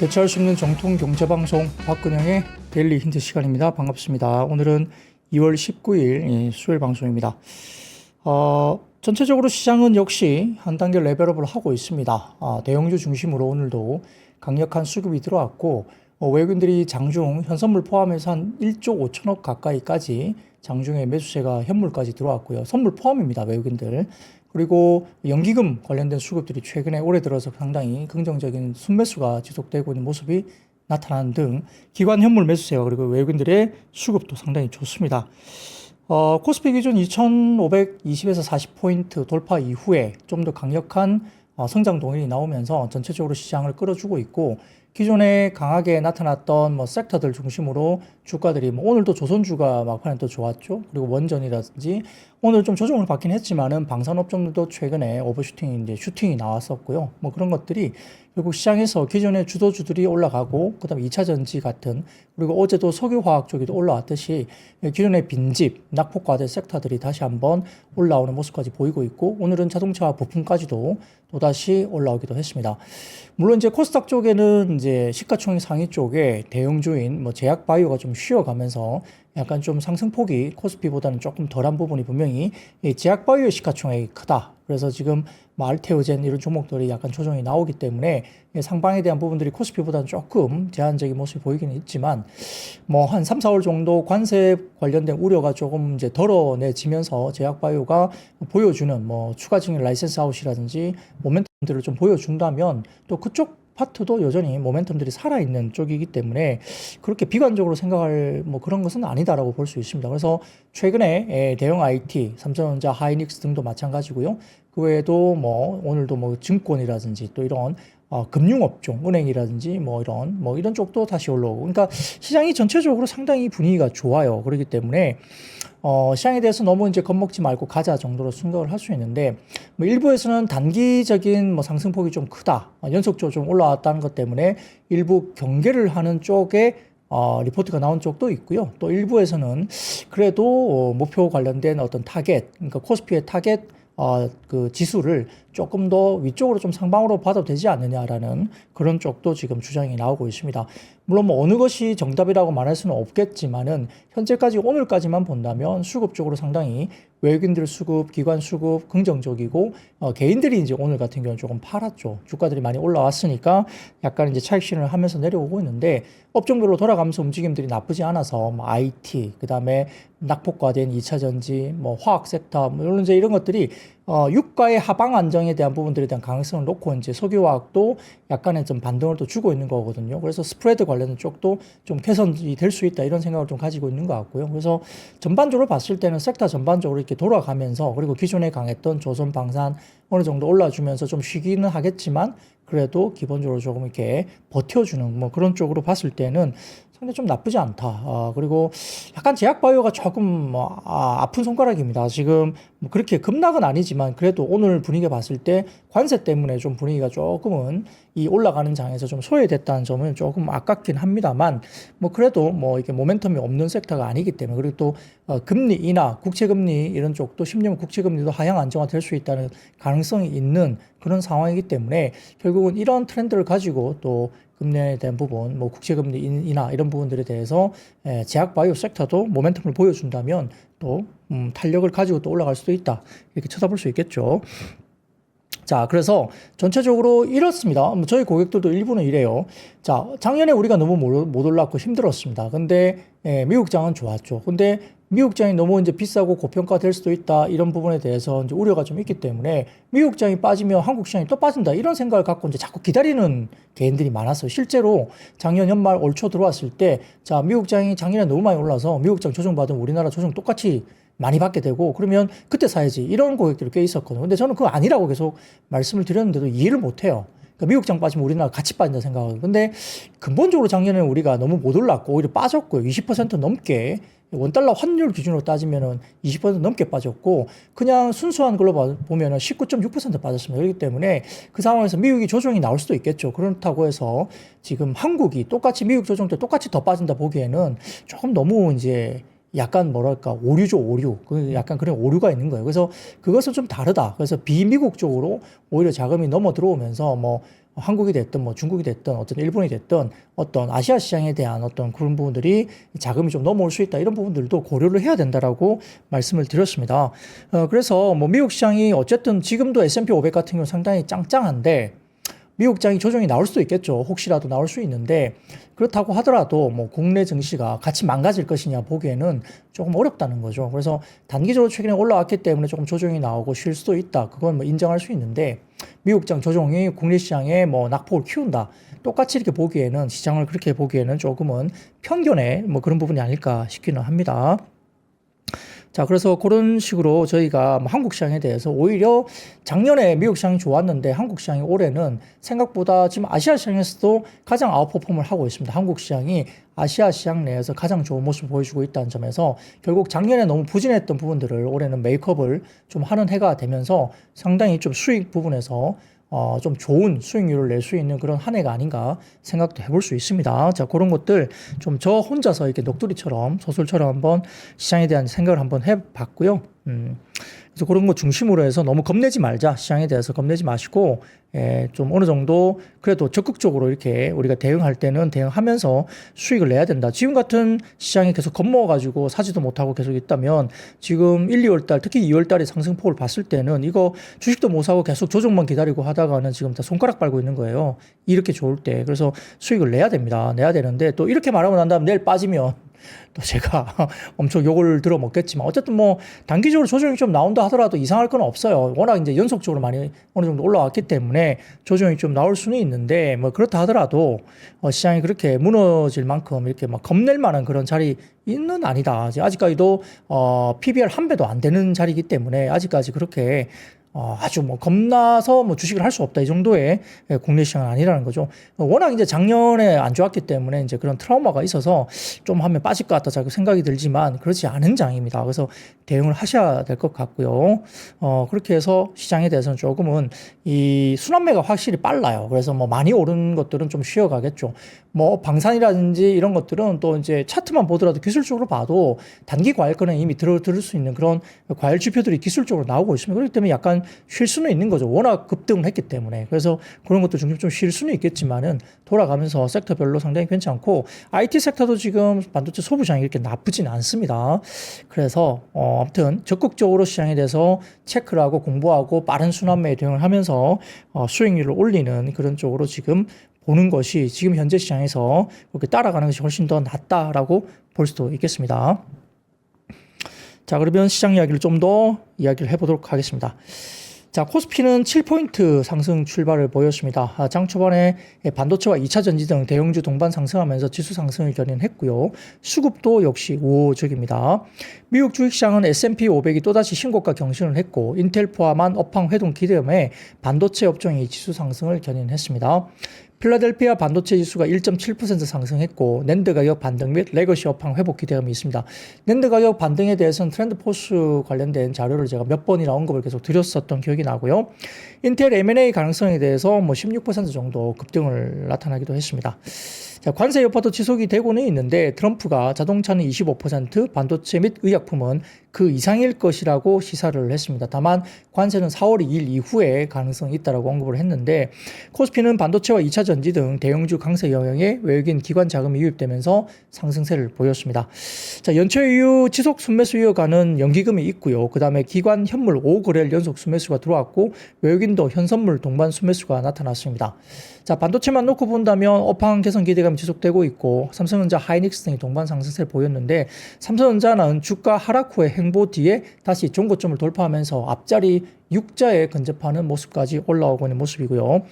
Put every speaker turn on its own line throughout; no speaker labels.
대체할 수 없는 정통 경제방송 박근영의 데일리 힌트 시간입니다. 반갑습니다. 오늘은 2월 19일 수요일 방송입니다. 전체적으로 시장은 역시 한 단계 레벨업을 하고 있습니다. 대형주 중심으로 오늘도 강력한 수급이 들어왔고 외국인들이 장중 현선물 포함해서 한 1조 5천억 가까이까지 장중에 매수세가 현물까지 들어왔고요. 선물 포함입니다. 외국인들. 그리고 연기금 관련된 수급들이 최근에 올해 들어서 상당히 긍정적인 순매수가 지속되고 있는 모습이 나타나는 등 기관 현물 매수세와 그리고 외국인들의 수급도 상당히 좋습니다. 코스피 기준 2520에서 40포인트 돌파 이후에 좀 더 강력한 성장 동인이 나오면서 전체적으로 시장을 끌어주고 있고, 기존에 강하게 나타났던 섹터들 중심으로 주가들이 오늘도 조선주가 막판에 또 좋았죠. 그리고 원전이라든지 오늘 좀 조정을 받긴 했지만은 방산업종들도 최근에 오버슈팅 이제 슈팅이 나왔었고요. 그런 것들이 결국 시장에서 기존의 주도주들이 올라가고 그다음에 2차 전지 같은, 그리고 어제도 석유화학 쪽에도 올라왔듯이 기존의 빈집, 낙폭과대 섹터들이 다시 한번 올라오는 모습까지 보이고 있고, 오늘은 자동차 부품까지도 또다시 올라오기도 했습니다. 물론 이제 코스닥 쪽에는 이제 시가총액 상위 쪽에 대형주인 제약바이오가 좀 쉬어가면서 약간 좀 상승폭이 코스피보다는 조금 덜한 부분이 분명히 제약바이오의 시가총액이 크다. 그래서 지금 알테오젠 이런 종목들이 약간 조정이 나오기 때문에 상방에 대한 부분들이 코스피보다는 조금 제한적인 모습이 보이기는 있지만 한 3, 4월 정도 관세 관련된 우려가 조금 이제 덜어내지면서 제약바이오가 보여주는 추가적인 라이센스 아웃이라든지 모멘텀들을 좀 보여준다면 또 그쪽 파트도 여전히 모멘텀들이 살아있는 쪽이기 때문에 그렇게 비관적으로 생각할 그런 것은 아니다라고 볼 수 있습니다. 그래서 최근에 대형 IT, 삼성전자, 하이닉스 등도 마찬가지고요. 그 외에도 오늘도 증권이라든지 또 이런 금융업종, 은행이라든지 이런 쪽도 다시 올라오고, 그러니까 시장이 전체적으로 상당히 분위기가 좋아요. 그렇기 때문에 시장에 대해서 너무 이제 겁먹지 말고 가자 정도로 생각을 할 수 있는데, 일부에서는 단기적인 상승폭이 좀 크다, 연속적으로 좀 올라왔다는 것 때문에 일부 경계를 하는 쪽에 리포트가 나온 쪽도 있고요. 또 일부에서는 그래도 목표 관련된 어떤 타겟, 그러니까 코스피의 타겟 그 지수를 조금 더 위쪽으로 좀 상방으로 봐도 되지 않느냐라는 그런 쪽도 지금 주장이 나오고 있습니다. 물론 어느 것이 정답이라고 말할 수는 없겠지만은 현재까지 오늘까지만 본다면 수급 쪽으로 상당히 외국인들 수급, 기관 수급 긍정적이고, 개인들이 이제 오늘 같은 경우는 조금 팔았죠. 주가들이 많이 올라왔으니까 약간 이제 차익 실현을 하면서 내려오고 있는데, 업종별로 돌아가면서 움직임들이 나쁘지 않아서 IT, 그다음에 낙폭과된 2차 전지, 화학 섹터, 이런 것들이 유가의 하방 안정에 대한 부분들에 대한 가능성을 놓고 이제 석유화학도 약간의 좀 반등을 또 주고 있는 거거든요. 그래서 스프레드 관련된 쪽도 좀 개선이 될 수 있다, 이런 생각을 좀 가지고 있는 것 같고요. 그래서 전반적으로 봤을 때는 섹터 전반적으로 이렇게 돌아가면서, 그리고 기존에 강했던 조선, 방산 어느 정도 올라주면서 좀 쉬기는 하겠지만 그래도 기본적으로 조금 이렇게 버텨주는 그런 쪽으로 봤을 때는 상당히 좀 나쁘지 않다. 그리고 약간 제약바이오가 조금 아픈 손가락입니다. 지금 그렇게 급락은 아니지만 그래도 오늘 분위기 봤을 때 관세 때문에 좀 분위기가 조금은 이 올라가는 장에서 좀 소외됐다는 점은 조금 아깝긴 합니다만, 그래도 이게 모멘텀이 없는 섹터가 아니기 때문에, 그리고 또 금리 인하, 국채금리 이런 쪽도 10년 국채금리도 하향 안정화될 수 있다는 가능성이 있는 그런 상황이기 때문에 결국은 이런 트렌드를 가지고 또 금리에 대한 부분, 국채금리 인하 이런 부분들에 대해서 제약바이오 섹터도 모멘텀을 보여준다면 또 탄력을 가지고 또 올라갈 수도 있다, 이렇게 쳐다볼 수 있겠죠. 자, 그래서 전체적으로 이렇습니다. 저희 고객들도 일부는 이래요. 자, 작년에 우리가 너무 못 올랐고 힘들었습니다. 근데 미국장은 좋았죠. 근데 미국장이 너무 이제 비싸고 고평가될 수도 있다, 이런 부분에 대해서 이제 우려가 좀 있기 때문에 미국장이 빠지면 한국 시장이 또 빠진다, 이런 생각을 갖고 이제 자꾸 기다리는 개인들이 많았어요. 실제로 작년 연말 올 초 들어왔을 때, 자, 미국장이 작년에 너무 많이 올라서 미국장 조정받으면 우리나라 조정 똑같이 많이 받게 되고, 그러면 그때 사야지, 이런 고객들이 꽤 있었거든요. 근데 저는 그거 아니라고 계속 말씀을 드렸는데도 이해를 못 해요. 그러니까 미국장 빠지면 우리나라 같이 빠진다 생각하고. 근데 근본적으로 작년에 우리가 너무 못 올랐고 오히려 빠졌고요. 20% 넘게, 원달러 환율 기준으로 따지면은 20% 넘게 빠졌고, 그냥 순수한 걸로 보면은 19.6% 빠졌습니다. 그렇기 때문에 그 상황에서 미국이 조정이 나올 수도 있겠죠. 그렇다고 해서 지금 한국이 똑같이 미국 조정 때 똑같이 더 빠진다 보기에는 조금 너무 이제 약간 뭐랄까 오류죠, 오류. 약간 그런 오류가 있는 거예요. 그래서 그것은 좀 다르다. 그래서 비미국 쪽으로 오히려 자금이 넘어 들어오면서 뭐 한국이 됐든 뭐 중국이 됐든 어떤 일본이 됐든 어떤 아시아 시장에 대한 어떤 그런 부분들이 자금이 좀 넘어올 수 있다, 이런 부분들도 고려를 해야 된다라고 말씀을 드렸습니다. 그래서 뭐 미국 시장이 어쨌든 지금도 S&P 500 같은 경우 상당히 짱짱한데 미국 장이 조정이 나올 수도 있겠죠. 혹시라도 나올 수 있는데, 그렇다고 하더라도 뭐 국내 증시가 같이 망가질 것이냐 보기에는 조금 어렵다는 거죠. 그래서 단기적으로 최근에 올라왔기 때문에 조금 조정이 나오고 쉴 수도 있다, 그건 뭐 인정할 수 있는데, 미국 장 조정이 국내 시장에 뭐 낙폭을 키운다, 똑같이 이렇게 보기에는, 시장을 그렇게 보기에는 조금은 편견의 뭐 그런 부분이 아닐까 싶기는 합니다. 자, 그래서 그런 식으로 저희가 뭐 한국 시장에 대해서 오히려 작년에 미국 시장이 좋았는데 한국 시장이 올해는 생각보다 지금 아시아 시장에서도 가장 아웃퍼폼을 하고 있습니다. 한국 시장이 아시아 시장 내에서 가장 좋은 모습을 보여주고 있다는 점에서 결국 작년에 너무 부진했던 부분들을 올해는 메이크업을 좀 하는 해가 되면서 상당히 좀 수익 부분에서 좀 좋은 수익률을 낼 수 있는 그런 한 해가 아닌가 생각도 해볼 수 있습니다. 자, 그런 것들 좀 저 혼자서 이렇게 녹두리처럼 소설처럼 한번 시장에 대한 생각을 한번 해봤고요. 그래서 그런 거 중심으로 해서 너무 겁내지 말자. 시장에 대해서 겁내지 마시고, 좀 어느 정도 그래도 적극적으로 이렇게 우리가 대응할 때는 대응하면서 수익을 내야 된다. 지금 같은 시장이 계속 겁먹어가지고 사지도 못하고 계속 있다면 지금 1, 2월 달, 특히 2월 달에 상승폭을 봤을 때는 이거 주식도 못 사고 계속 조정만 기다리고 하다가는 지금 다 손가락 빨고 있는 거예요. 이렇게 좋을 때. 그래서 수익을 내야 됩니다. 내야 되는데 또 이렇게 말하고 난 다음에 내일 빠지면 또 제가 엄청 욕을 들어 먹겠지만, 어쨌든 뭐 단기적으로 조정이 좀 나온다 하더라도 이상할 건 없어요. 워낙 이제 연속적으로 많이 어느 정도 올라왔기 때문에 조정이 좀 나올 수는 있는데, 뭐 그렇다 하더라도 시장이 그렇게 무너질 만큼 이렇게 막 겁낼 만한 그런 자리는 아니다. 아직까지도 PBR 한 배도 안 되는 자리이기 때문에 아직까지 그렇게 아주 뭐 겁나서 뭐 주식을 할 수 없다, 이 정도의 국내 시장은 아니라는 거죠. 워낙 이제 작년에 안 좋았기 때문에 이제 그런 트라우마가 있어서 좀 하면 빠질 것 같다 자꾸 생각이 들지만 그렇지 않은 장입니다. 그래서 대응을 하셔야 될 것 같고요. 그렇게 해서 시장에 대해서는 조금은 이 순환매가 확실히 빨라요. 그래서 뭐 많이 오른 것들은 좀 쉬어가겠죠. 뭐 방산이라든지 이런 것들은 또 이제 차트만 보더라도 기술적으로 봐도 단기 과열권에 이미 들을 수 있는 그런 과열 지표들이 기술적으로 나오고 있습니다. 그렇기 때문에 약간 쉴 수는 있는 거죠. 워낙 급등을 했기 때문에. 그래서 그런 것도 좀 쉴 수는 있겠지만은 돌아가면서 섹터별로 상당히 괜찮고, IT 섹터도 지금 반도체 소부장이 이렇게 나쁘진 않습니다. 그래서 아무튼 적극적으로 시장에 대해서 체크를 하고 공부하고 빠른 순환매에 대응을 하면서 수익률을 올리는 그런 쪽으로 지금 보는 것이 지금 현재 시장에서 그렇게 따라가는 것이 훨씬 더 낫다라고 볼 수도 있겠습니다. 자, 그러면 시장 이야기를 좀 더 이야기를 해보도록 하겠습니다. 자, 코스피는 7포인트 상승 출발을 보였습니다. 장 초반에 반도체와 2차 전지 등 대형주 동반 상승하면서 지수 상승을 견인했고요. 수급도 역시 우호적입니다. 미국 주식시장은 S&P 500이 또다시 신고가 경신을 했고, 인텔 포함한 업황 회동 기대감에 반도체 업종이 지수 상승을 견인했습니다. 필라델피아 반도체 지수가 1.7% 상승했고, 낸드 가격 반등 및 레거시 업황 회복 기대감이 있습니다. 낸드 가격 반등에 대해서는 트렌드 포스 관련된 자료를 제가 몇 번이나 언급을 계속 드렸었던 기억이 나고요. 인텔 M&A 가능성에 대해서 뭐 16% 정도 급등을 나타나기도 했습니다. 자, 관세 여파도 지속이 되고는 있는데 트럼프가 자동차는 25%, 반도체 및 의약품은 그 이상일 것이라고 시사를 했습니다. 다만 관세는 4월 2일 이후에 가능성이 있다고 언급을 했는데, 코스피는 반도체와 2차 전지 등 대형주 강세 영향에 외국인 기관 자금이 유입되면서 상승세를 보였습니다. 자, 연초 이후 지속 순매수 이어가는 연기금이 있고요. 그 다음에 기관 현물 5거래일 연속 순매수가 들어왔고, 외국인도 현선물 동반 순매수가 나타났습니다. 자, 반도체만 놓고 본다면 업황 개선 기대감이 지속되고 있고, 삼성전자, 하이닉스 등이 동반 상승세를 보였는데, 삼성전자는 주가 하락 후에 행보 뒤에 다시 종고점을 돌파하면서 앞자리 6자에 근접하는 모습까지 올라오고 있는 모습이고요.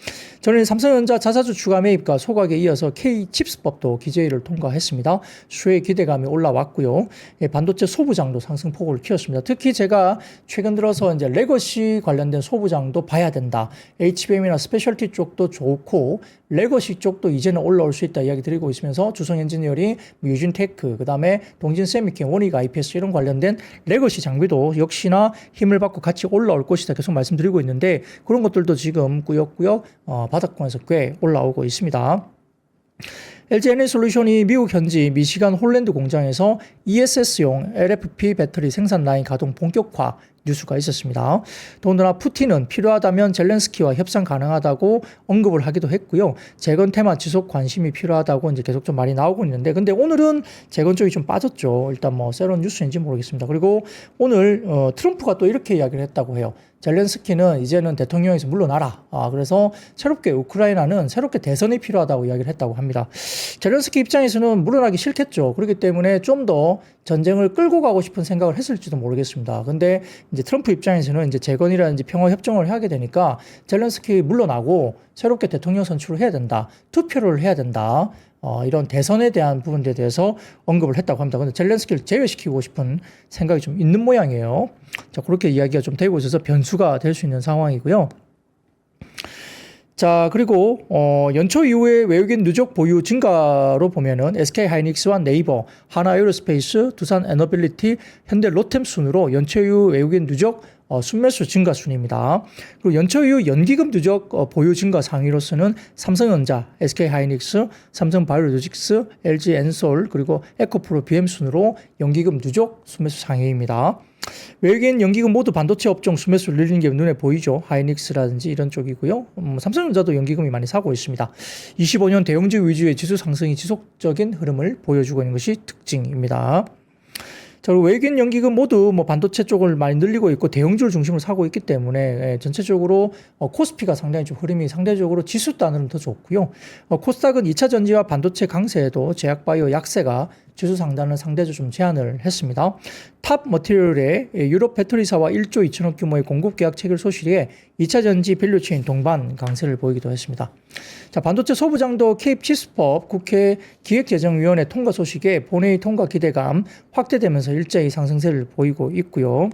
저는 삼성전자 자사주 추가 매입과 소각에 이어서 K-칩스법도 기재위를 통과했습니다. 수혜 기대감이 올라왔고요. 반도체 소부장도 상승폭을 키웠습니다. 특히 제가 최근 들어서 이제 레거시 관련된 소부장도 봐야 된다. HBM이나 스페셜티 쪽도 좋고 레거시 쪽도 이제는 올라올 수 있다 이야기 드리고 있으면서 주성 엔지니어링, 유진테크, 그 다음에 동진 세미캠, 원익 IPS 이런 관련된 레거시 장비도 역시나 힘을 받고 같이 올라올 것이다 계속 말씀드리고 있는데, 그런 것들도 지금 꾸역꾸역 바닥권에서 꽤 올라오고 있습니다. LG 에너지솔루션이 미국 현지 미시간 홀랜드 공장에서 ESS용 LFP 배터리 생산 라인 가동 본격화 뉴스가 있었습니다. 더군다나 푸틴은 필요하다면 젤렌스키와 협상 가능하다고 언급을 하기도 했고요. 재건 테마 지속 관심이 필요하다고 이제 계속 좀 말이 나오고 있는데, 근데 오늘은 재건 쪽이 좀 빠졌죠. 일단 뭐 새로운 뉴스인지 모르겠습니다. 그리고 오늘 트럼프가 또 이렇게 이야기를 했다고 해요. 젤렌스키는 이제는 대통령에서 물러나라. 그래서 새롭게 우크라이나는 새롭게 대선이 필요하다고 이야기를 했다고 합니다. 젤렌스키 입장에서는 물러나기 싫겠죠. 그렇기 때문에 좀 더 전쟁을 끌고 가고 싶은 생각을 했을지도 모르겠습니다. 근데 이제 트럼프 입장에서는 이제 재건이라든지 평화 협정을 하게 되니까 젤렌스키 물러나고 새롭게 대통령 선출을 해야 된다. 투표를 해야 된다. 이런 대선에 대한 부분에 대해서 언급을 했다고 합니다. 근데 젤렌스키를 제외시키고 싶은 생각이 좀 있는 모양이에요. 자, 그렇게 이야기가 좀 되고 있어서 변수가 될 수 있는 상황이고요. 자, 그리고 연초 이후에 외국인 누적 보유 증가로 보면은 SK하이닉스와 네이버, 하나에어로스페이스, 두산에너빌리티, 현대 로템 순으로 연초 이후 외국인 누적 순매수 증가 순입니다. 그리고 연초 이후 연기금 누적 보유 증가 상위로서는 삼성전자, SK하이닉스, 삼성바이오로직스, LG엔솔, 그리고 에코프로 BM 순으로 연기금 누적 순매수 상위입니다. 외국인 연기금 모두 반도체 업종 순매수를 늘리는 게 눈에 보이죠. 하이닉스라든지 이런 쪽이고요. 삼성전자도 연기금이 많이 사고 있습니다. 25년 대형주 위주의 지수 상승이 지속적인 흐름을 보여주고 있는 것이 특징입니다. 자, 그리고 외국인 연기금 모두 뭐 반도체 쪽을 많이 늘리고 있고 대형주를 중심으로 사고 있기 때문에 전체적으로 코스피가 상당히 좀 흐름이 상대적으로 지수 단으로는 더 좋고요. 코스닥은 2차 전지와 반도체 강세에도 제약바이오 약세가 지수 상단을 상대적으로 좀 제한을 했습니다. 탑 머티리얼의 유럽 배터리사와 1조 2천억 규모의 공급 계약 체결 소식에 2차 전지 밸류체인 동반 강세를 보이기도 했습니다. 자, 반도체 소부장도 케이프 치스법 국회 기획재정위원회 통과 소식에 본회의 통과 기대감 확대되면서 일제히 상승세를 보이고 있고요.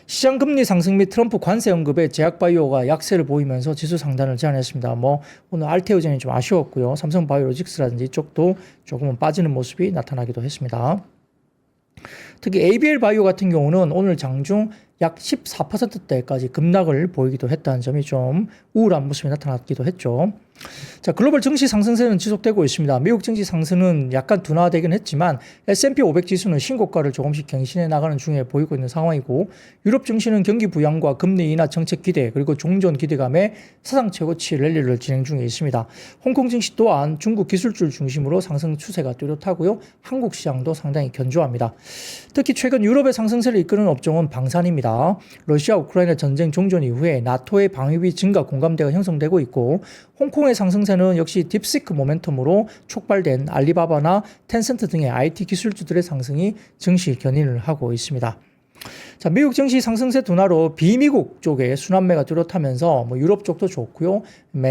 시장 금리 상승 및 트럼프 관세 언급에 제약바이오가 약세를 보이면서 지수 상단을 제한했습니다. 오늘 알테오젠이 좀 아쉬웠고요. 삼성바이오로직스라든지 이쪽도 조금은 빠지는 모습이 나타나기도 했습니다. 특히 ABL 바이오 같은 경우는 오늘 장중 약 14%대까지 급락을 보이기도 했다는 점이 좀 우울한 모습이 나타났기도 했죠. 자, 글로벌 증시 상승세는 지속되고 있습니다. 미국 증시 상승은 약간 둔화되긴 했지만 S&P 500 지수는 신고가를 조금씩 갱신해 나가는 중에 보이고 있는 상황이고, 유럽 증시는 경기 부양과 금리 인하 정책 기대 그리고 종전 기대감에 사상 최고치 랠리를 진행 중에 있습니다. 홍콩 증시 또한 중국 기술주를 중심으로 상승 추세가 뚜렷하고요. 한국 시장도 상당히 견조합니다. 특히 최근 유럽의 상승세를 이끄는 업종은 방산입니다. 러시아 우크라이나 전쟁 종전 이후에 나토의 방위비 증가 공감대가 형성되고 있고, 홍콩의 상승세는 역시 딥시크 모멘텀으로 촉발된 알리바바나 텐센트 등의 IT 기술주들의 상승이 증시 견인을 하고 있습니다. 자, 미국 증시 상승세 둔화로 비미국 쪽에 순환매가 뚜렷하면서 유럽 쪽도 좋고요.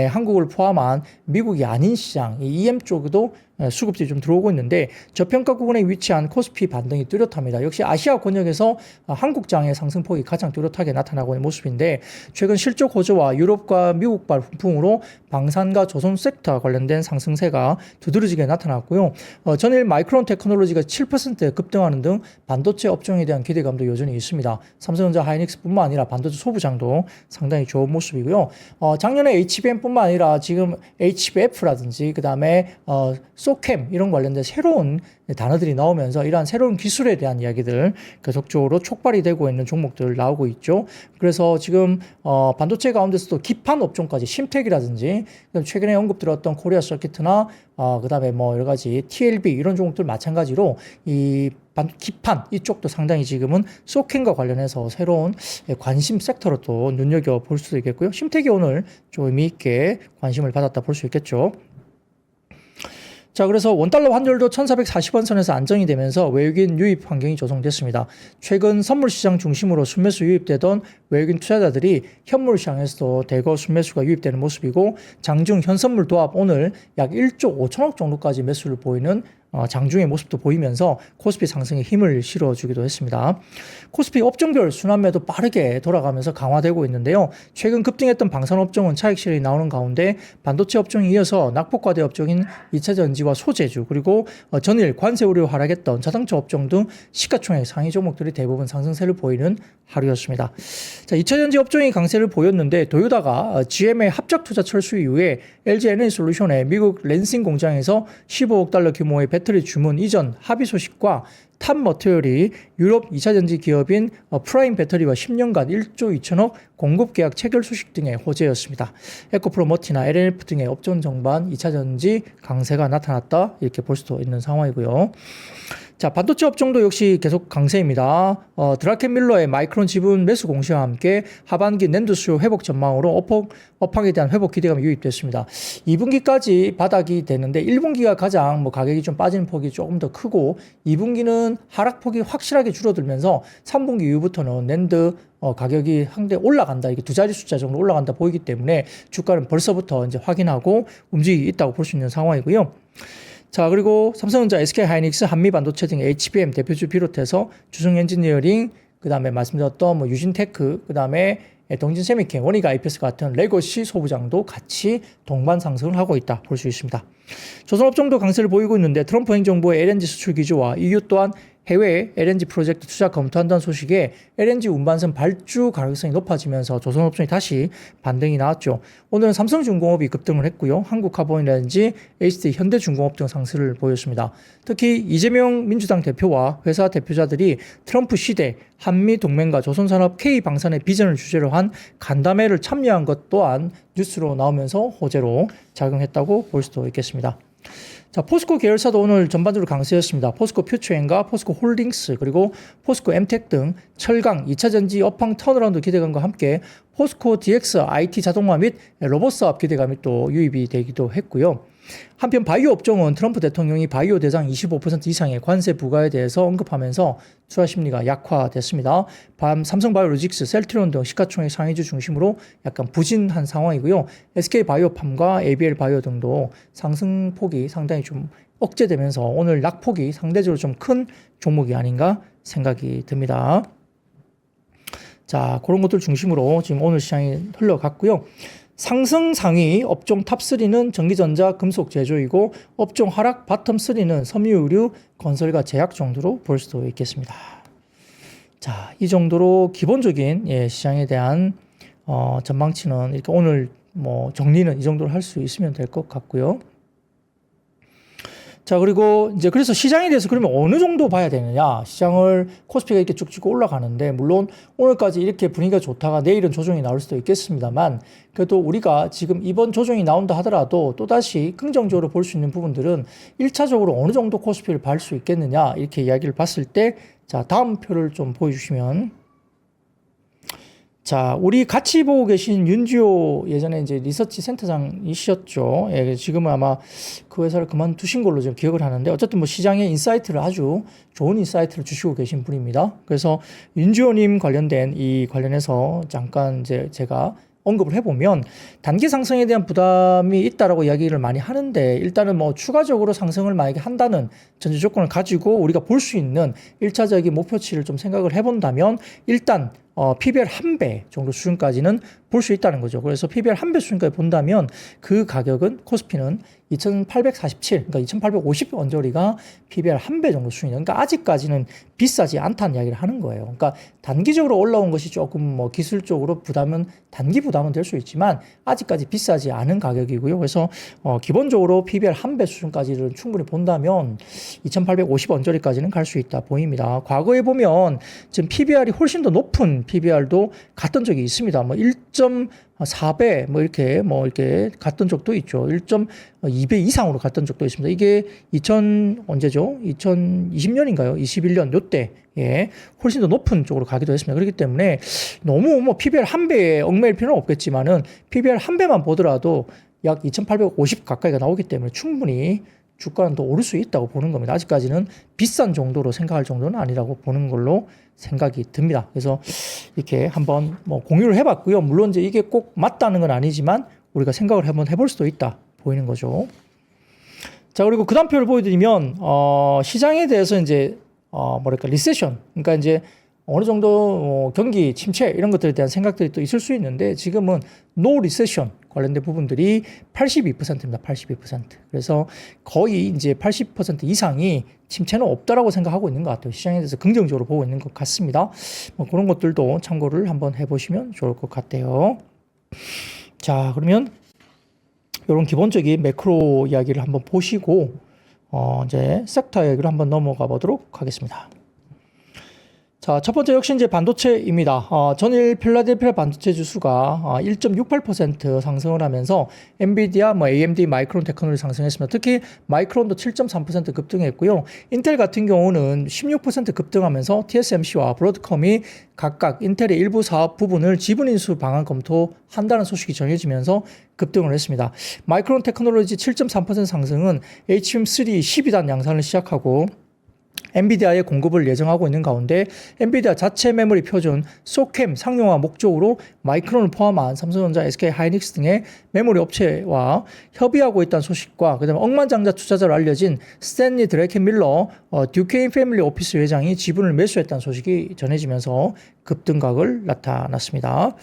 한국을 포함한 미국이 아닌 시장, 이 EM 쪽에도 수급들이 좀 들어오고 있는데 저평가 구간에 위치한 코스피 반등이 뚜렷합니다. 역시 아시아 권역에서 한국장의 상승폭이 가장 뚜렷하게 나타나고 있는 모습인데, 최근 실적 호조와 유럽과 미국발 훈풍으로 방산과 조선 섹터 관련된 상승세가 두드러지게 나타났고요. 전일 마이크론 테크놀로지가 7% 급등하는 등 반도체 업종에 대한 기대감도 여전히 있습니다. 삼성전자 하이닉스뿐만 아니라 반도체 소부장도 상당히 좋은 모습이고요. 작년에 HBM뿐만 아니라 지금 HBF라든지 그다음에 소캠 이런 관련된 새로운 단어들이 나오면서 이러한 새로운 기술에 대한 이야기들 계속적으로 촉발이 되고 있는 종목들 나오고 있죠. 그래서 지금 반도체 가운데서도 기판 업종까지 심텍이라든지 최근에 언급 들었던 코리아 서킷이나 그다음에 여러 가지 TLB 이런 종목들 마찬가지로 이 기판 이쪽도 상당히 지금은 소캠과 관련해서 새로운 관심 섹터로 또 눈여겨볼 수도 있겠고요. 심텍이 오늘 좀 의미 있게 관심을 받았다 볼 수 있겠죠. 자, 그래서 원달러 환율도 1440원 선에서 안정이 되면서 외국인 유입 환경이 조성됐습니다. 최근 선물 시장 중심으로 순매수 유입되던 외국인 투자자들이 현물 시장에서도 대거 순매수가 유입되는 모습이고, 장중 현선물 도합 오늘 약 1조 5천억 정도까지 매수를 보이는 장중의 모습도 보이면서 코스피 상승에 힘을 실어주기도 했습니다. 코스피 업종별 순환매도 빠르게 돌아가면서 강화되고 있는데요. 최근 급등했던 방산 업종은 차익 실현이 나오는 가운데 반도체 업종에 이어서 낙폭과대 업종인 2차전지와 소재주 그리고 전일 관세 우려 하락했던 자동차 업종 등 시가총액 상위 종목들이 대부분 상승세를 보이는 하루였습니다. 자, 2차전지 업종이 강세를 보였는데 도요다가 GM의 합작 투자 철수 이후에 LG 에너지솔루션의 미국 랜싱 공장에서 15억 달러 규모의 배터리 주문 이전 합의 소식과 탑 머티리얼이 유럽 2차전지 기업인 프라임 배터리와 10년간 1조 2천억 공급 계약 체결 소식 등의 호재였습니다. 에코프로머티나 LNF 등의 업종 전반 2차전지 강세가 나타났다 이렇게 볼 수도 있는 상황이고요. 자, 반도체 업종도 역시 계속 강세입니다. 드라켄밀러의 마이크론 지분 매수 공시와 함께 하반기 낸드 수요 회복 전망으로 업황에 대한 회복 기대감이 유입됐습니다. 2분기까지 바닥이 되는데 1분기가 가장 가격이 좀 빠지는 폭이 조금 더 크고 2분기는 하락폭이 확실하게 줄어들면서 3분기 이후부터는 낸드 가격이 상대 올라간다. 이게 두 자리 숫자 정도 올라간다 보이기 때문에 주가는 벌써부터 이제 확인하고 움직이고 있다고 볼 수 있는 상황이고요. 자, 그리고 삼성전자, SK하이닉스, 한미반도체 등 HBM 대표주 비롯해서 주성엔지니어링, 그 다음에 말씀드렸던 유진테크, 그 다음에 동진세미캠, 원익 IPS 같은 레거시 소부장도 같이 동반 상승을 하고 있다 볼 수 있습니다. 조선업종도 강세를 보이고 있는데 트럼프 행정부의 LNG 수출 기조와 EU 또한 해외 LNG 프로젝트 투자 검토한다는 소식에 LNG 운반선 발주 가능성이 높아지면서 조선업종이 다시 반등이 나왔죠. 오늘은 삼성중공업이 급등을 했고요. 한국카본이라든지 HD, 현대중공업 등 상승을 보였습니다. 특히 이재명 민주당 대표와 회사 대표자들이 트럼프 시대 한미 동맹과 조선산업 K방산의 비전을 주제로 한 간담회를 참여한 것 또한 뉴스로 나오면서 호재로 작용했다고 볼 수도 있겠습니다. 자, 포스코 계열사도 오늘 전반적으로 강세였습니다. 포스코 퓨처엔과 포스코 홀딩스 그리고 포스코 엠텍 등 철강, 2차전지 업황 턴어라운드 기대감과 함께 포스코 DX IT 자동화 및 로봇 사업 기대감이 또 유입이 되기도 했고요. 한편 바이오 업종은 트럼프 대통령이 바이오 대상 25% 이상의 관세 부과에 대해서 언급하면서 투자 심리가 약화됐습니다. 삼성바이오로직스, 셀트리온 등 시가총액 상위주 중심으로 약간 부진한 상황이고요. SK바이오팜과 ABL바이오 등도 상승폭이 상당히 좀 억제되면서 오늘 낙폭이 상대적으로 좀 큰 종목이 아닌가 생각이 듭니다. 자, 그런 것들 중심으로 지금 오늘 시장이 흘러갔고요. 상승 상위 업종 탑3는 전기전자, 금속 제조이고 업종 하락 바텀3는 섬유, 의류, 건설과 제약 정도로 볼 수도 있겠습니다. 자, 이 정도로 기본적인 시장에 대한 전망치는 이렇게 오늘 정리는 이 정도로 할 수 있으면 될 것 같고요. 자, 그리고 이제 그래서 시장에 대해서 그러면 어느 정도 봐야 되느냐. 시장을 코스피가 이렇게 쭉쭉 올라가는데 물론 오늘까지 이렇게 분위기가 좋다가 내일은 조정이 나올 수도 있겠습니다만 그래도 우리가 지금 이번 조정이 나온다 하더라도 또다시 긍정적으로 볼 수 있는 부분들은 1차적으로 어느 정도 코스피를 볼 수 있겠느냐 이렇게 이야기를 봤을 때 자, 다음 표를 좀 보여주시면 자, 우리 같이 보고 계신 윤지호 예전에 이제 리서치 센터장이셨죠. 예, 지금은 아마 그 회사를 그만두신 걸로 좀 기억을 하는데 어쨌든 시장의 인사이트를 아주 좋은 인사이트를 주시고 계신 분입니다. 그래서 윤지호님 관련된 이 관련해서 잠깐 이제 제가 언급을 해보면 단기 상승에 대한 부담이 있다라고 이야기를 많이 하는데 일단은 추가적으로 상승을 만약에 한다는 전제 조건을 가지고 우리가 볼 수 있는 1차적인 목표치를 좀 생각을 해본다면 일단 PBR 1배 정도 수준까지는 볼 수 있다는 거죠. 그래서 PBR 1배 수준까지 본다면 그 가격은 코스피는 2847, 그러니까 2850 언저리가 PBR 1배 정도 수준이에요. 그러니까 아직까지는 비싸지 않다는 이야기를 하는 거예요. 그러니까 단기적으로 올라온 것이 조금 기술적으로 단기 부담은 될 수 있지만 아직까지 비싸지 않은 가격이고요. 그래서 기본적으로 PBR 1배 수준까지를 충분히 본다면 2850 언저리까지는 갈 수 있다 보입니다. 과거에 보면 지금 PBR이 훨씬 더 높은 PBR도 갔던 적이 있습니다. 1.4배 이렇게 갔던 적도 있죠. 1.2배 이상으로 갔던 적도 있습니다. 이게 언제죠? 2020년인가요? 21년 요때 훨씬 더 높은 쪽으로 가기도 했습니다. 그렇기 때문에 너무 PBR 1배에 얽매일 필요는 없겠지만은 PBR 1배만 보더라도 약 2850 가까이가 나오기 때문에 충분히 주가는 더 오를 수 있다고 보는 겁니다. 아직까지는 비싼 정도로 생각할 정도는 아니라고 보는 걸로 생각이 듭니다. 그래서 이렇게 한번 공유를 해봤고요. 물론 이제 이게 꼭 맞다는 건 아니지만 우리가 생각을 한번 해볼 수도 있다 보이는 거죠. 자, 그리고 그 다음 표를 보여드리면, 시장에 대해서 이제, 뭐랄까, 리세션. 그러니까 이제 어느 정도 경기 침체 이런 것들에 대한 생각들이 또 있을 수 있는데 지금은 노 리세션 관련된 부분들이 82%입니다. 82%. 그래서 거의 이제 80% 이상이 침체는 없다라고 생각하고 있는 것 같아요. 시장에 대해서 긍정적으로 보고 있는 것 같습니다. 뭐 그런 것들도 참고를 한번 해보시면 좋을 것 같아요. 자, 그러면 이런 기본적인 매크로 이야기를 한번 보시고 이제 섹터 이야기를 한번 넘어가 보도록 하겠습니다. 자, 첫 번째 역시 이제 반도체입니다. 전일 필라델피아 반도체 지수가 1.68% 상승을 하면서 엔비디아, AMD, 마이크론 테크놀로지 상승했습니다. 특히 마이크론도 7.3% 급등했고요. 인텔 같은 경우는 16% 급등하면서 TSMC와 브로드컴이 각각 인텔의 일부 사업 부분을 지분 인수 방안 검토한다는 소식이 전해지면서 급등을 했습니다. 마이크론 테크놀로지 7.3% 상승은 HBM3 12단 양산을 시작하고 엔비디아의 공급을 예정하고 있는 가운데 엔비디아 자체 메모리 표준 소캠 상용화 목적으로 마이크론을 포함한 삼성전자, SK하이닉스 등의 메모리 업체와 협의하고 있다는 소식과 그다음에 억만장자 투자자로 알려진 스탠리 드래켄밀러 듀케인 패밀리 오피스 회장이 지분을 매수했다는 소식이 전해지면서 급등각을 나타났습니다.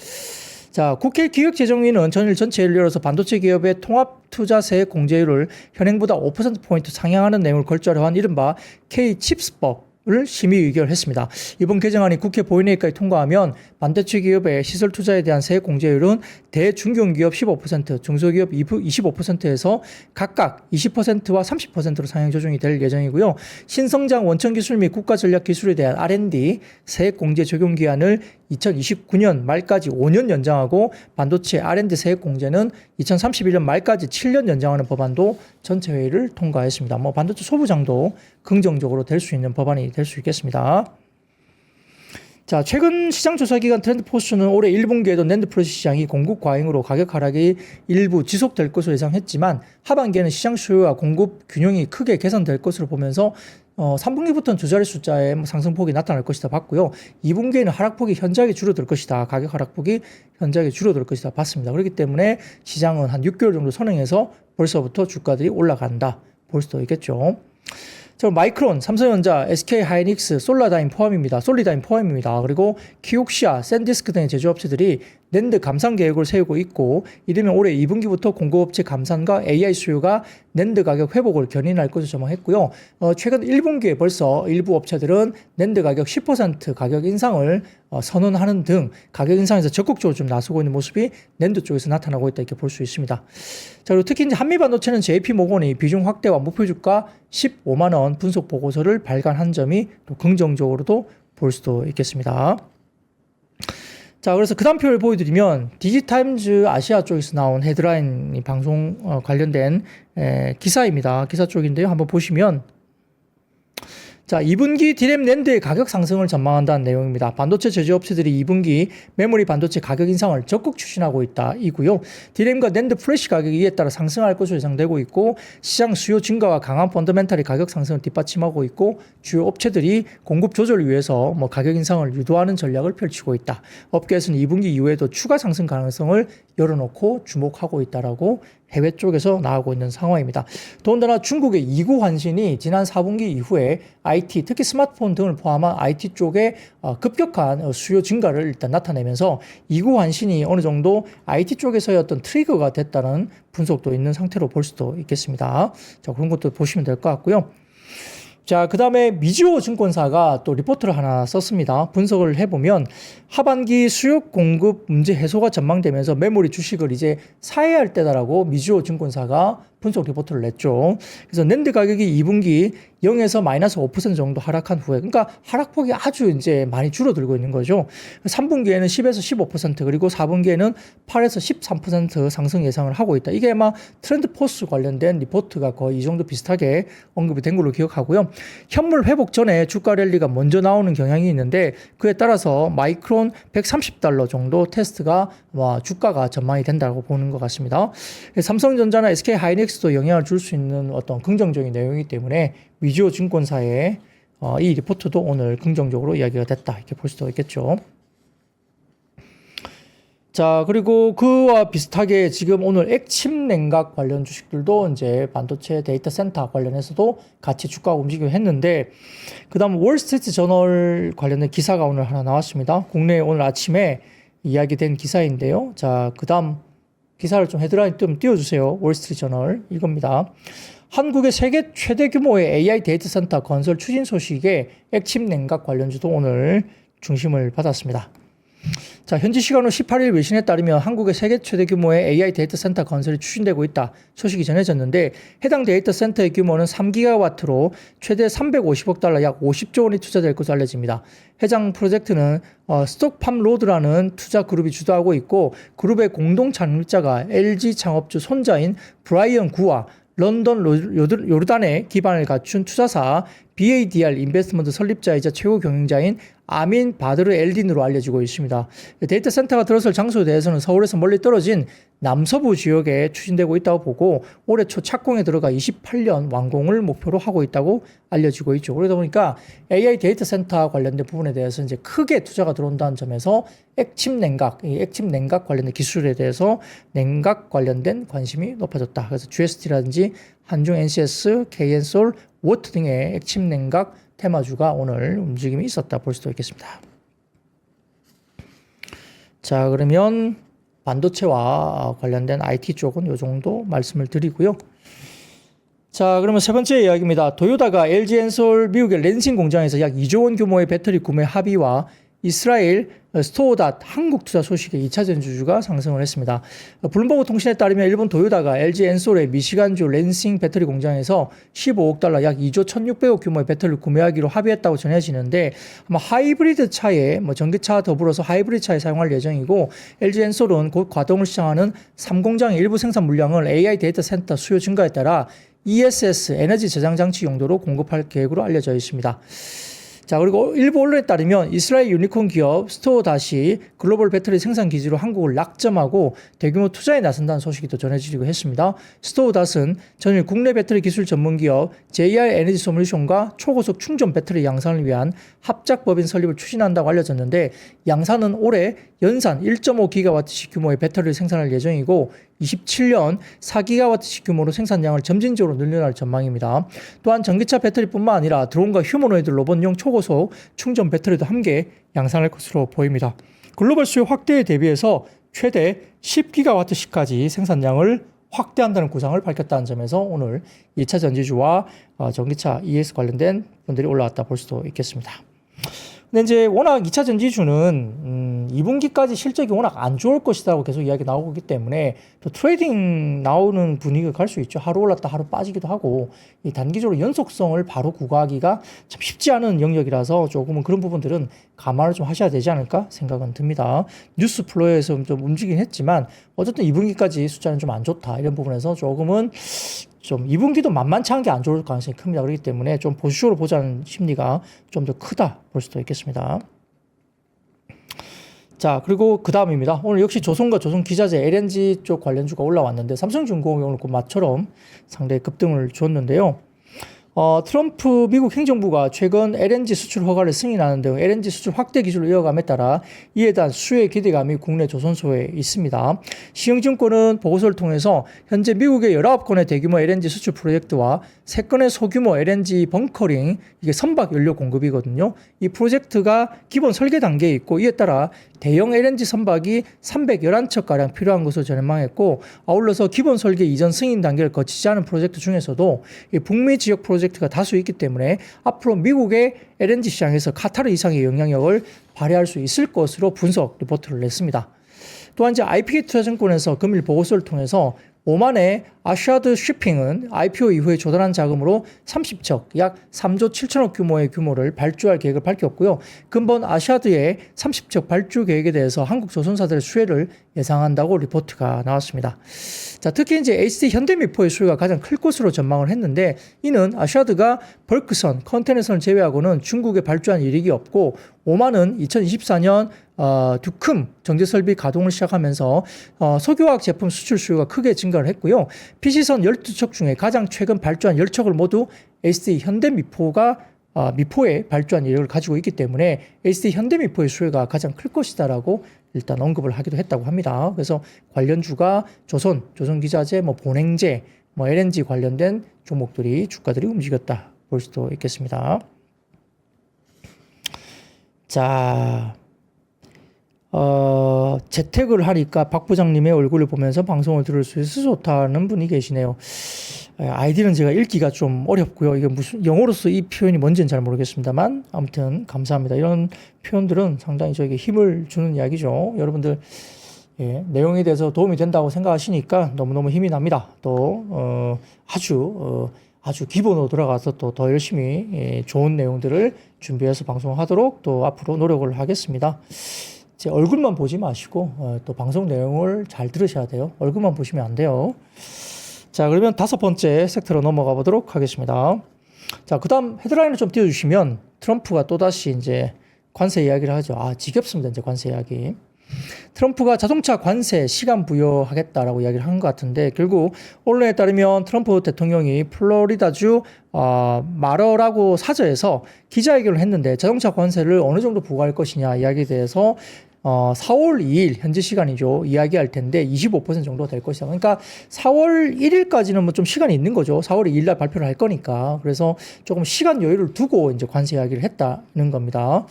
자, 국회 기획재정위는 전일 전체를 열어서 반도체 기업의 통합투자세 공제율을 현행보다 5%포인트 상향하는 내용을 걸저로 한 이른바 K-칩스법을 심의 의결했습니다. 이번 개정안이 국회 본회의까지 통과하면 반도체 기업의 시설 투자에 대한 세액 공제율은 대중견기업 15%, 중소기업 25%에서 각각 20%와 30%로 상향 조정이 될 예정이고요. 신성장 원천기술 및 국가전략기술에 대한 R&D 세액 공제 적용 기한을 2029년 말까지 5년 연장하고 반도체 R&D 세액 공제는 2031년 말까지 7년 연장하는 법안도 전체 회의를 통과했습니다. 뭐 반도체 소부장도 긍정적으로 될 수 있는 법안이 될 수 있겠습니다. 자, 최근 시장 조사 기관 트렌드포스는 올해 1분기에도 낸드 플래시 시장이 공급 과잉으로 가격 하락이 일부 지속될 것으로 예상했지만 하반기에는 시장 수요와 공급 균형이 크게 개선될 것으로 보면서 3분기부터는 두 자리 숫자의 상승폭이 나타날 것이다 봤고요. 2분기에는 하락폭이 현저하게 줄어들 것이다. 가격 하락폭이 현저하게 줄어들 것이다 봤습니다. 그렇기 때문에 시장은 한 6개월 정도 선행해서 벌써부터 주가들이 올라간다 볼 수도 있겠죠. 자, 마이크론, 삼성전자, SK하이닉스, 솔리다임 포함입니다. 그리고 키옥시아, 샌디스크 등의 제조업체들이 낸드 감산 계획을 세우고 있고 이르면 올해 2분기부터 공급업체 감산과 AI 수요가 낸드 가격 회복을 견인할 것으로 전망했고요. 최근 1분기에 벌써 일부 업체들은 낸드 가격 10% 가격 인상을 선언하는 등 가격 인상에서 적극적으로 좀 나서고 있는 모습이 낸드 쪽에서 나타나고 있다 이렇게 볼 수 있습니다. 자, 그리고 특히 이제 한미반도체는 JP모건이 비중 확대와 목표 주가 15만 원 분석 보고서를 발간한 점이 또 긍정적으로도 볼 수도 있겠습니다. 자, 그래서 그 다음 표를 보여드리면 디지타임즈 아시아 쪽에서 나온 헤드라인 방송 관련된 기사입니다. 기사 쪽인데요. 한번 보시면 자, 2분기 디램 낸드의 가격 상승을 전망한다는 내용입니다. 반도체 제조업체들이 2분기 메모리 반도체 가격 인상을 적극 추진하고 있다 이고요. 디램과 낸드 플래시 가격이 이에 따라 상승할 것으로 예상되고 있고 시장 수요 증가와 강한 펀더멘탈이 가격 상승을 뒷받침하고 있고 주요 업체들이 공급 조절을 위해서 가격 인상을 유도하는 전략을 펼치고 있다. 업계에서는 2분기 이후에도 추가 상승 가능성을 열어놓고 주목하고 있다라고 해외 쪽에서 나오고 있는 상황입니다. 더군다나 중국의 이구 환신이 지난 4분기 이후에 IT, 특히 스마트폰 등을 포함한 IT 쪽에 급격한 수요 증가를 일단 나타내면서 이구 환신이 어느 정도 IT 쪽에서의 어떤 트리거가 됐다는 분석도 있는 상태로 볼 수도 있겠습니다. 자, 그런 것도 보시면 될 것 같고요. 자, 그 다음에 미지오 증권사가 또 리포트를 하나 썼습니다. 분석을 해보면 하반기 수요 공급 문제 해소가 전망되면서 메모리 주식을 이제 사야 할 때다라고 미지오 증권사가 분석 리포트를 냈죠. 그래서 낸드 가격이 2분기 0에서 마이너스 5% 정도 하락한 후에, 그러니까 하락폭이 아주 이제 많이 줄어들고 있는 거죠. 3분기에는 10에서 15% 그리고 4분기에는 8에서 13% 상승 예상을 하고 있다. 이게 아마 트렌드 포스 관련된 리포트가 거의 이 정도 비슷하게 언급이 된 걸로 기억하고요. 현물 회복 전에 주가 랠리가 먼저 나오는 경향이 있는데 그에 따라서 마이크론 130달러 정도 테스트가 주가가 전망이 된다고 보는 것 같습니다. 삼성전자나 SK하이닉스도 영향을 줄 수 있는 어떤 긍정적인 내용이기 때문에 미지오 증권사의 이 리포트도 오늘 긍정적으로 이야기가 됐다 이렇게 볼 수도 있겠죠. 자, 그리고 그와 비슷하게 지금 오늘 액침 냉각 관련 주식들도 이제 반도체 데이터 센터 관련해서도 같이 주가가 움직이고 했는데, 그 다음 월스트리트 저널 관련된 기사가 오늘 하나 나왔습니다. 국내에 오늘 아침에 이야기된 기사인데요. 자, 그 다음 기사를 좀 헤드라인 좀 띄워주세요. 월스트리트 저널 이겁니다. 한국의 세계 최대 규모의 AI 데이터 센터 건설 추진 소식에 액침 냉각 관련주도 오늘 중심을 받았습니다. 자, 현지 시간으로 18일 외신에 따르면 한국의 세계 최대 규모의 AI 데이터 센터 건설이 추진되고 있다 소식이 전해졌는데, 해당 데이터 센터의 규모는 3기가와트로 최대 350억 달러 약 50조 원이 투자될 것으로 알려집니다. 해당 프로젝트는 스톡팜로드라는 투자 그룹이 주도하고 있고, 그룹의 공동 창립자가 LG 창업주 손자인 브라이언 구와 런던 요르단에 기반을 갖춘 투자사 BADR 인베스트먼트 설립자이자 최고 경영자인 아민 바드르 엘딘으로 알려지고 있습니다. 데이터 센터가 들어설 장소에 대해서는 서울에서 멀리 떨어진 남서부 지역에 추진되고 있다고 보고, 올해 초 착공에 들어가 28년 완공을 목표로 하고 있다고 알려지고 있죠. 그러다 보니까 AI 데이터 센터 관련된 부분에 대해서 이제 크게 투자가 들어온다는 점에서 액침 냉각 관련된 기술에 대해서 냉각 관련된 관심이 높아졌다. 그래서 GST라든지 한중 NCS, KN솔, 워트 등의 액침 냉각 테마주가 오늘 움직임이 있었다 볼 수도 있겠습니다. 자, 그러면 반도체와 관련된 IT 쪽은 이 정도 말씀을 드리고요. 자, 그러면 세 번째 이야기입니다. 도요타가 LG 엔솔 미국의 랜싱 공장에서 약 2조 원 규모의 배터리 구매 합의와 이스라엘 스토어닷 한국 투자 소식에 2차 전지주가 상승을 했습니다. 블룸버그 통신에 따르면 일본 도요타가 LG 엔솔의 미시간주 랜싱 배터리 공장에서 15억 달러 약 2조 1,600억 규모의 배터리를 구매하기로 합의했다고 전해지는데, 아마 하이브리드 차에 전기차 더불어서 하이브리드 차에 사용할 예정이고, LG 엔솔은 곧 과동을 시작하는 3공장의 일부 생산 물량을 AI 데이터 센터 수요 증가에 따라 ESS 에너지 저장 장치 용도로 공급할 계획으로 알려져 있습니다. 자, 그리고 일부 언론에 따르면 이스라엘 유니콘 기업 스토어닷이 글로벌 배터리 생산 기지로 한국을 낙점하고 대규모 투자에 나선다는 소식이 또 전해지기도 했습니다. 스토어닷은 전일 국내 배터리 기술 전문 기업 JR 에너지 솔루션과 초고속 충전 배터리 양산을 위한 합작 법인 설립을 추진한다고 알려졌는데, 양산은 올해 연산 1.5기가와트씩 규모의 배터리를 생산할 예정이고 27년 4기가와트씩 규모로 생산량을 점진적으로 늘려날 전망입니다. 또한 전기차 배터리뿐만 아니라 드론과 휴머노이드 로봇용 초고속 충전 배터리도 함께 양산할 것으로 보입니다. 글로벌 수요 확대에 대비해서 최대 10기가와트씩까지 생산량을 확대한다는 구상을 밝혔다는 점에서 오늘 2차 전지주와 전기차 ES 관련된 분들이 올라왔다 볼 수도 있겠습니다. 근데 이제 워낙 2차 전지주는 2분기까지 실적이 워낙 안 좋을 것이라고 계속 이야기 나오고 있기 때문에 또 트레이딩 나오는 분위기가 갈 수 있죠. 하루 올랐다 하루 빠지기도 하고, 이 단기적으로 연속성을 바로 구가하기가 참 쉽지 않은 영역이라서 조금은 그런 부분들은 감안을 좀 하셔야 되지 않을까 생각은 듭니다. 뉴스 플로어에서 좀 움직이긴 했지만 어쨌든 2분기까지 숫자는 좀 안 좋다, 이런 부분에서 조금은 좀 2분기도 만만치 않게 안 좋을 가능성이 큽니다. 그렇기 때문에 좀 보수적으로 보자는 심리가 좀 더 크다 볼 수도 있겠습니다. 자, 그리고 그 다음입니다. 오늘 역시 조선과 조선기자재 LNG 쪽 관련주가 올라왔는데, 삼성중공업이 오늘 고마처럼 상당히 급등을 줬는데요. 트럼프 미국 행정부가 최근 LNG 수출 허가를 승인하는 등 LNG 수출 확대 기술을 이어감에 따라 이에 대한 수요의 기대감이 국내 조선소에 있습니다. 시흥증권은 보고서를 통해서 현재 미국의 19건의 대규모 LNG 수출 프로젝트와 3건의 소규모 LNG 벙커링, 이게 선박 연료 공급이거든요. 이 프로젝트가 기본 설계 단계에 있고, 이에 따라 대형 LNG 선박이 311척가량 필요한 것으로 전망했고, 아울러서 기본 설계 이전 승인 단계를 거치지 않은 프로젝트 중에서도 이 북미 지역 프로젝트가 다수 있기 때문에 앞으로 미국의 LNG 시장에서 카타르 이상의 영향력을 발휘할 수 있을 것으로 분석 리포트를 냈습니다. 또한 이제 IPK투자증권에서 금일 보고서를 통해서 오만의 아샤드 쉬핑은 IPO 이후에 조달한 자금으로 30척, 약 3조 7천억 규모의 규모를 발주할 계획을 밝혔고요. 근본 아샤드의 30척 발주 계획에 대해서 한국 조선사들의 수혜를 예상한다고 리포트가 나왔습니다. 자, 특히 이제 HD 현대미포의 수요가 가장 클 것으로 전망을 했는데, 이는 아샤드가 벌크선, 컨테이너선을 제외하고는 중국에 발주한 이력이 없고, 오만은 2024년 듀큼 정제설비 가동을 시작하면서 석유화학 제품 수출 수요가 크게 증가를 했고요. PC선 12척 중에 가장 최근 발주한 10척을 모두 HD 현대미포가 미포에 발주한 이력을 가지고 있기 때문에 HD 현대미포의 수혜가 가장 클 것이다라고 일단 언급을 하기도 했다고 합니다. 그래서 관련주가 조선기자재, 뭐 본행제, 뭐 LNG 관련된 종목들이 주가들이 움직였다 볼 수도 있겠습니다. 자, 재택을 하니까 박 부장님의 얼굴을 보면서 방송을 들을 수 있어서 좋다는 분이 계시네요. 아이디는 제가 읽기가 좀 어렵고요. 이게 무슨 영어로서 이 표현이 뭔지는 잘 모르겠습니다만 아무튼 감사합니다. 이런 표현들은 상당히 저에게 힘을 주는 이야기죠. 여러분들 내용에 대해서 도움이 된다고 생각하시니까 너무너무 힘이 납니다. 또 아주 기본으로 들어가서 또 더 열심히 좋은 내용들을 준비해서 방송하도록 또 앞으로 노력을 하겠습니다. 제 얼굴만 보지 마시고 또 방송 내용을 잘 들으셔야 돼요. 얼굴만 보시면 안 돼요. 자, 그러면 5번째 섹터로 넘어가 보도록 하겠습니다. 자, 그 다음 헤드라인을 좀 띄워주시면 트럼프가 또다시 이제 관세 이야기를 하죠. 지겹습니다. 이제 관세 이야기. 트럼프가 자동차 관세 시간 부여하겠다라고 이야기를 한 것 같은데 결국 언론에 따르면 트럼프 대통령이 플로리다주 마러라고 사저에서 기자회견을 했는데 자동차 관세를 어느 정도 부과할 것이냐 이야기에 대해서 4월 2일 현지 시간이죠. 이야기할 텐데 25% 정도 될 것이다. 그러니까 4월 1일까지는 뭐 좀 시간이 있는 거죠. 4월 2일 날 발표를 할 거니까. 그래서 조금 시간 여유를 두고 이제 관세 이야기를 했다는 겁니다.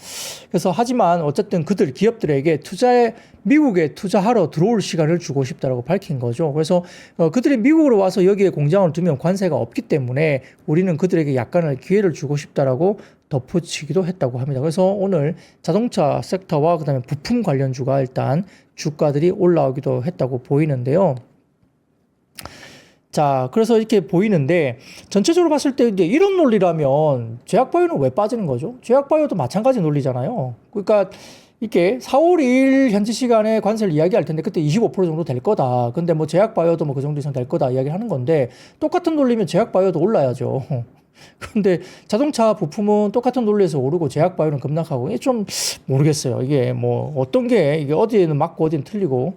그래서 하지만 어쨌든 기업들에게 미국에 투자하러 들어올 시간을 주고 싶다라고 밝힌 거죠. 그래서 그들이 미국으로 와서 여기에 공장을 두면 관세가 없기 때문에 우리는 그들에게 약간의 기회를 주고 싶다라고 덧붙이기도 했다고 합니다. 그래서 오늘 자동차 섹터와 그다음에 부품 관련주가 일단 주가들이 올라오기도 했다고 보이는데요. 자, 그래서 이렇게 보이는데 전체적으로 봤을 때 이제 이런 논리라면 제약바이오는 왜 빠지는 거죠? 제약바이오도 마찬가지 논리잖아요. 그러니까 이게 4월 2일 현지 시간에 관세를 이야기할 텐데 그때 25% 정도 될 거다. 근데 뭐 제약바이오도 뭐 그 정도 이상 될 거다 이야기를 하는 건데 똑같은 논리면 제약바이오도 올라야죠. 근데 자동차 부품은 똑같은 논리에서 오르고 제약바이오는 급락하고 이게 좀 모르겠어요. 이게 뭐 어떤 게 이게 어디에는 맞고 어디는 틀리고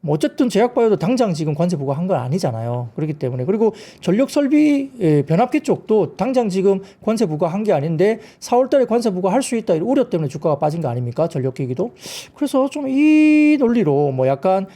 뭐 어쨌든 제약바이오도 당장 지금 관세 부과한 건 아니잖아요. 그렇기 때문에 그리고 전력설비 변압기 쪽도 당장 지금 관세 부과한 게 아닌데 4월달에 관세 부과할 수 있다 이런 우려 때문에 주가가 빠진 거 아닙니까? 전력기기도. 그래서 좀 이 논리로 뭐 약간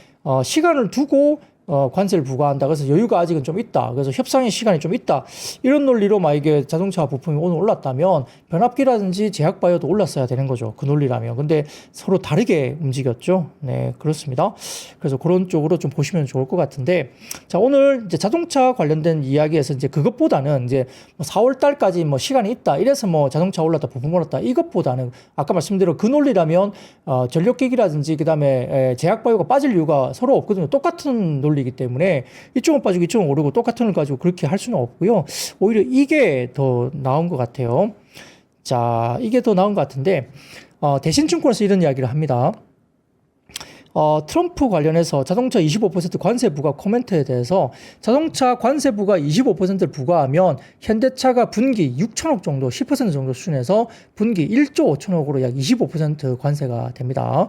시간을 두고 관세를 부과한다. 그래서 여유가 아직은 좀 있다. 그래서 협상의 시간이 좀 있다. 이런 논리로 이게 자동차 부품이 오늘 올랐다면 변압기라든지 제약바이오도 올랐어야 되는 거죠. 그 논리라면. 근데 서로 다르게 움직였죠. 네, 그렇습니다. 그래서 그런 쪽으로 좀 보시면 좋을 것 같은데, 자, 오늘 이제 자동차 관련된 이야기에서 이제 그것보다는 이제 4월 달까지 뭐 시간이 있다. 이래서 뭐 자동차 올랐다, 부품 올랐다. 이것보다는 아까 말씀드린 그 논리라면 전력기기라든지 그다음에 제약바이오가 빠질 이유가 서로 없거든요. 똑같은 논리이기 때문에 이쪽은 빠지고 이쪽은 오르고 똑같은 걸 가지고 그렇게 할 수는 없고요. 오히려 이게 더 나은 것 같아요. 자, 이게 더 나은 것 같은데 대신증권에서 이런 이야기를 합니다. 트럼프 관련해서 자동차 25% 관세 부과 코멘트에 대해서 자동차 관세 부과 25%를 부과하면 현대차가 분기 6천억 정도, 10% 정도 수준에서 분기 1조 5천억으로 약 25% 관세가 됩니다.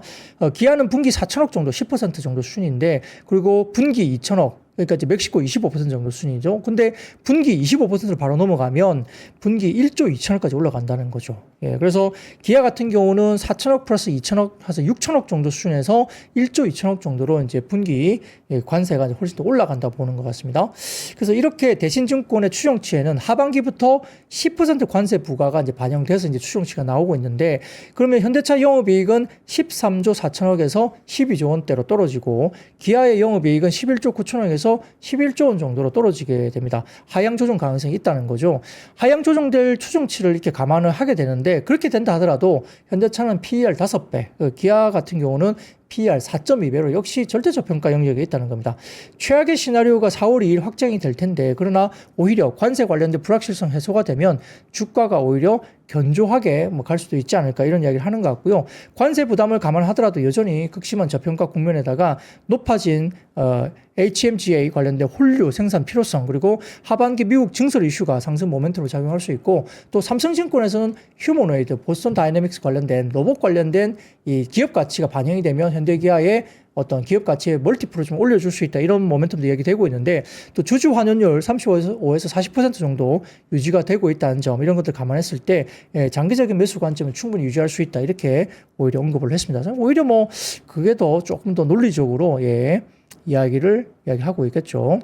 기아는 분기 4천억 정도, 10% 정도 수준인데, 그리고 분기 2천억, 그러니까 이제 멕시코 25% 정도 수준이죠. 근데 분기 25%를 바로 넘어가면 분기 1조 2천억까지 올라간다는 거죠. 예, 그래서 기아 같은 경우는 4천억 플러스 2천억 해서 6천억 정도 수준에서 1조 2천억 정도로 이제 분기 관세가 훨씬 더 올라간다 보는 것 같습니다. 그래서 이렇게 대신증권의 추정치에는 하반기부터 10% 관세 부과가 이제 반영돼서 이제 추정치가 나오고 있는데, 그러면 현대차 영업이익은 13조 4천억에서 12조 원대로 떨어지고 기아의 영업이익은 11조 9천억에서 11조 원 정도로 떨어지게 됩니다. 하향 조정 가능성이 있다는 거죠. 하향 조정될 추정치를 이렇게 감안을 하게 되는데, 그렇게 된다 하더라도 현대차는 PER 5배, 기아 같은 경우는 PER 4.2배로 역시 절대저평가 영역에 있다는 겁니다. 최악의 시나리오가 4월 2일 확정이 될 텐데, 그러나 오히려 관세 관련된 불확실성 해소가 되면 주가가 오히려 견조하게 갈 수도 있지 않을까 이런 이야기를 하는 것 같고요. 관세 부담을 감안하더라도 여전히 극심한 저평가 국면에다가 높아진 HMGA 관련된 홀류 생산 필요성, 그리고 하반기 미국 증설 이슈가 상승 모멘텀으로 작용할 수 있고, 또 삼성증권에서는 휴머노이드, 보스턴 다이내믹스 관련된 로봇 관련된 이 기업 가치가 반영이 되면 현대기아의 어떤 기업 가치의 멀티플을 좀 올려줄 수 있다. 이런 모멘텀도 이야기되고 있는데 또 주주 환원율 35에서 40% 정도 유지가 되고 있다는 점 이런 것들 감안했을 때 장기적인 매수 관점은 충분히 유지할 수 있다. 이렇게 오히려 언급을 했습니다. 오히려 뭐 그게 더 조금 더 논리적으로 이야기하고 있겠죠.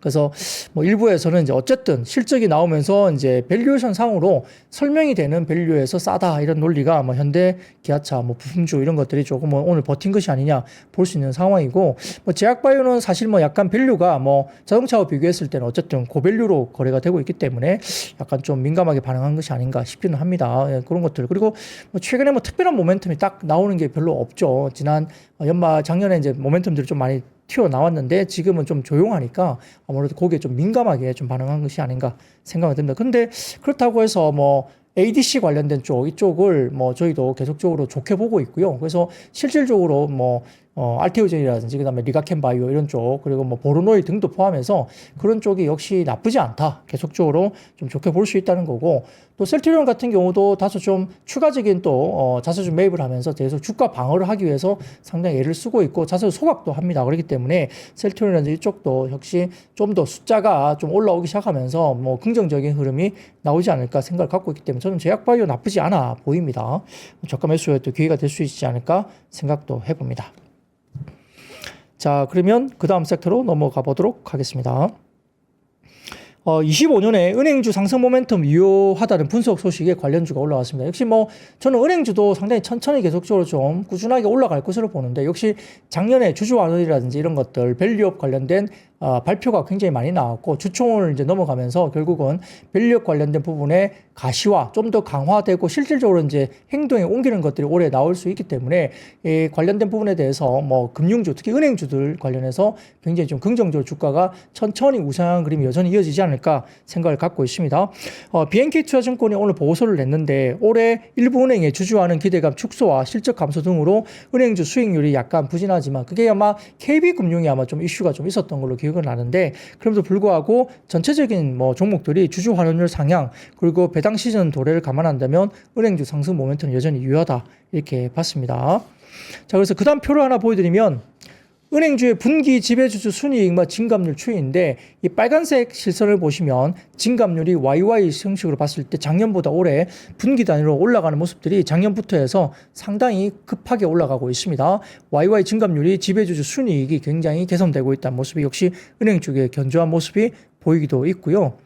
그래서 뭐 일부에서는 이제 어쨌든 실적이 나오면서 이제 밸류에이션 상으로 설명이 되는 밸류에서 싸다 이런 논리가 뭐 현대 기아차 뭐 부품주 이런 것들이 조금 뭐 오늘 버틴 것이 아니냐 볼 수 있는 상황이고 뭐 제약바이오는 사실 뭐 약간 밸류가 뭐 자동차와 비교했을 때는 어쨌든 고밸류로 거래가 되고 있기 때문에 약간 좀 민감하게 반응한 것이 아닌가 싶기는 합니다. 그런 것들 그리고 뭐 최근에 뭐 특별한 모멘텀이 딱 나오는 게 별로 없죠. 지난 작년에 이제 모멘텀들이 좀 많이 튀어나왔는데 지금은 좀 조용하니까 아무래도 거기에 좀 민감하게 좀 반응한 것이 아닌가 생각이 듭니다. 근데 그렇다고 해서 뭐 ADC 관련된 이쪽을 뭐 저희도 계속적으로 좋게 보고 있고요. 그래서 실질적으로 뭐 알테오젠이라든지 그다음에 리가켄 바이오 이런 쪽 그리고 뭐 보르노이 등도 포함해서 그런 쪽이 역시 나쁘지 않다. 계속적으로 좀 좋게 볼 수 있다는 거고 또 셀트리온 같은 경우도 다소 좀 추가적인 또 자사주 매입을 하면서 계속 주가 방어를 하기 위해서 상당히 애를 쓰고 있고 자사주 소각도 합니다. 그렇기 때문에 셀트리온이라든지 이쪽도 역시 좀 더 숫자가 좀 올라오기 시작하면서 뭐 긍정적인 흐름이 나오지 않을까 생각을 갖고 있기 때문에 저는 제약바이오 나쁘지 않아 보입니다. 저가 매수에 또 기회가 될 수 있지 않을까 생각도 해봅니다. 자, 그러면 그 다음 섹터로 넘어가 보도록 하겠습니다. 25년에 은행주 상승 모멘텀 유효하다는 분석 소식에 관련주가 올라왔습니다. 역시 뭐 저는 은행주도 상당히 천천히 계속적으로 좀 꾸준하게 올라갈 것으로 보는데 역시 작년에 주주 환원이라든지 이런 것들 밸류업 관련된 발표가 굉장히 많이 나왔고 주총을 이제 넘어가면서 결국은 밸류업 관련된 부분에 가시화 좀 더 강화되고 실질적으로 이제 행동에 옮기는 것들이 올해 나올 수 있기 때문에 이 관련된 부분에 대해서 뭐 금융주 특히 은행주들 관련해서 굉장히 좀 긍정적으로 주가가 천천히 우상한 그림이 여전히 이어지지 않을까 생각을 갖고 있습니다. BNK투자증권이 오늘 보고서를 냈는데 올해 일부 은행의 주주하는 기대감 축소와 실적 감소 등으로 은행주 수익률이 약간 부진하지만 그게 아마 KB금융이 아마 좀 이슈가 좀 있었던 걸로 기억은 나는데 그럼에도 불구하고 전체적인 뭐 종목들이 주주 환원율 상향 그리고 배당 시즌 도래를 감안한다면 은행주 상승 모멘텀은 여전히 유효하다 이렇게 봤습니다. 자, 그래서 그 다음 표를 하나 보여드리면 은행주의 분기 지배주주 순이익과 증감률 추이인데 이 빨간색 실선을 보시면 증감률이 YY 형식으로 봤을 때 작년보다 올해 분기 단위로 올라가는 모습들이 작년부터 해서 상당히 급하게 올라가고 있습니다. YY 증감률이 지배주주 순이익이 굉장히 개선되고 있다는 모습이 역시 은행 쪽의 견조한 모습이 보이기도 있고요.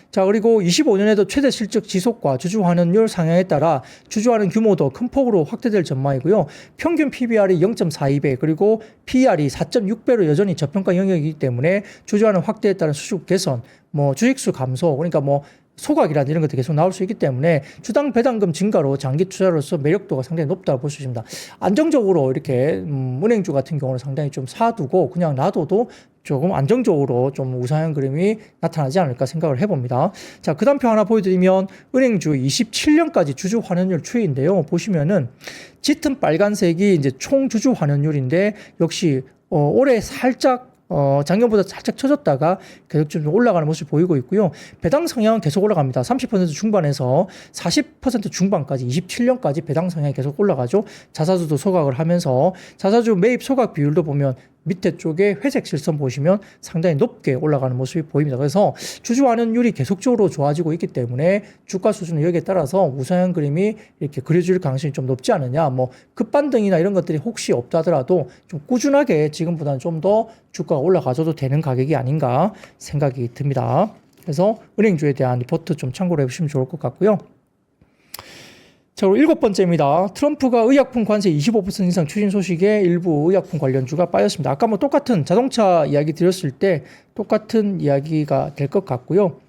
자, 그리고 25년에도 최대 실적 지속과 주주 환원율 상향에 따라 주주 환원 규모도 큰 폭으로 확대될 전망이고요. 평균 PBR이 0.42배 그리고 PER이 4.6배로 여전히 저평가 영역이기 때문에 주주 환원 확대에 따른 수익 개선, 뭐 주식수 감소, 그러니까 뭐 소각이라든지 이런 것도 계속 나올 수 있기 때문에 주당 배당금 증가로 장기 투자로서 매력도가 상당히 높다고 볼 수 있습니다. 안정적으로 이렇게 은행주 같은 경우는 상당히 좀 사두고 그냥 놔둬도 조금 안정적으로 좀 우상향 그림이 나타나지 않을까 생각을 해봅니다. 자, 그 다음 표 하나 보여드리면 은행주 27년까지 주주 환원율 추이인데요. 보시면은 짙은 빨간색이 이제 총 주주 환원율인데 역시 올해 살짝 작년보다 살짝 쳐졌다가 계속 좀 올라가는 모습을 보이고 있고요. 배당 성향은 계속 올라갑니다. 30% 중반에서 40% 중반까지 27년까지 배당 성향이 계속 올라가죠. 자사주도 소각을 하면서 자사주 매입 소각 비율도 보면 밑에 쪽에 회색 실선 보시면 상당히 높게 올라가는 모습이 보입니다. 그래서 주주 환원율이 계속적으로 좋아지고 있기 때문에 주가 수준은 여기에 따라서 우상향 그림이 이렇게 그려질 가능성이 좀 높지 않느냐. 뭐 급반등이나 이런 것들이 혹시 없다 하더라도 좀 꾸준하게 지금보다는 좀 더 주가가 올라가줘도 되는 가격이 아닌가 생각이 듭니다. 그래서 은행주에 대한 리포트 좀 참고로 해보시면 좋을 것 같고요. 자, 그리고 7번째입니다. 트럼프가 의약품 관세 25% 인상 추진 소식에 일부 의약품 관련주가 빠졌습니다. 아까 뭐 똑같은 자동차 이야기 드렸을 때 똑같은 이야기가 될 것 같고요.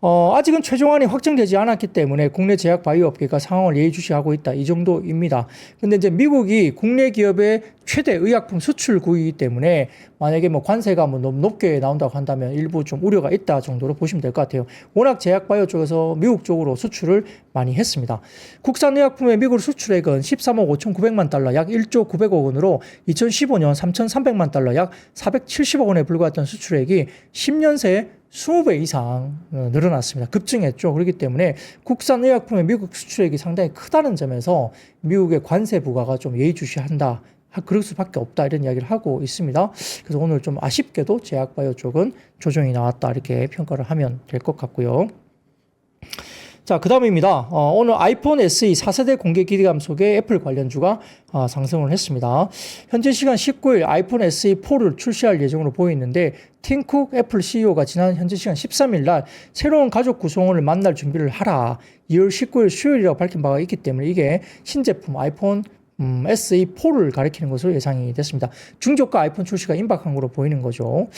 아직은 최종안이 확정되지 않았기 때문에 국내 제약 바이오 업계가 상황을 예의주시하고 있다. 이 정도입니다. 근데 이제 미국이 국내 기업의 최대 의약품 수출 국이기 때문에 만약에 뭐 관세가 뭐 너무 높게 나온다고 한다면 일부 좀 우려가 있다 정도로 보시면 될 것 같아요. 워낙 제약 바이오 쪽에서 미국 쪽으로 수출을 많이 했습니다. 국산 의약품의 미국 수출액은 13억 5,900만 달러 약 1조 900억 원으로 2015년 3,300만 달러 약 470억 원에 불과했던 수출액이 10년 새 20배 이상 늘어났습니다. 급증했죠. 그렇기 때문에 국산 의약품의 미국 수출액이 상당히 크다는 점에서 미국의 관세 부과가 좀 예의주시한다. 그럴 수밖에 없다 이런 이야기를 하고 있습니다. 그래서 오늘 좀 아쉽게도 제약바이오 쪽은 조정이 나왔다 이렇게 평가를 하면 될 것 같고요. 자, 그 다음입니다. 오늘 아이폰 SE 4세대 공개 기대감 속에 애플 관련주가 상승을 했습니다. 현재 시간 19일 아이폰 SE4를 출시할 예정으로 보이는데 팀 쿡 애플 CEO가 지난 현재 시간 13일 날 새로운 가족 구성원을 만날 준비를 하라. 2월 19일 수요일이라고 밝힌 바가 있기 때문에 이게 신제품 아이폰 SE4를 가리키는 것으로 예상이 됐습니다. 중저가 아이폰 출시가 임박한 것으로 보이는 거죠.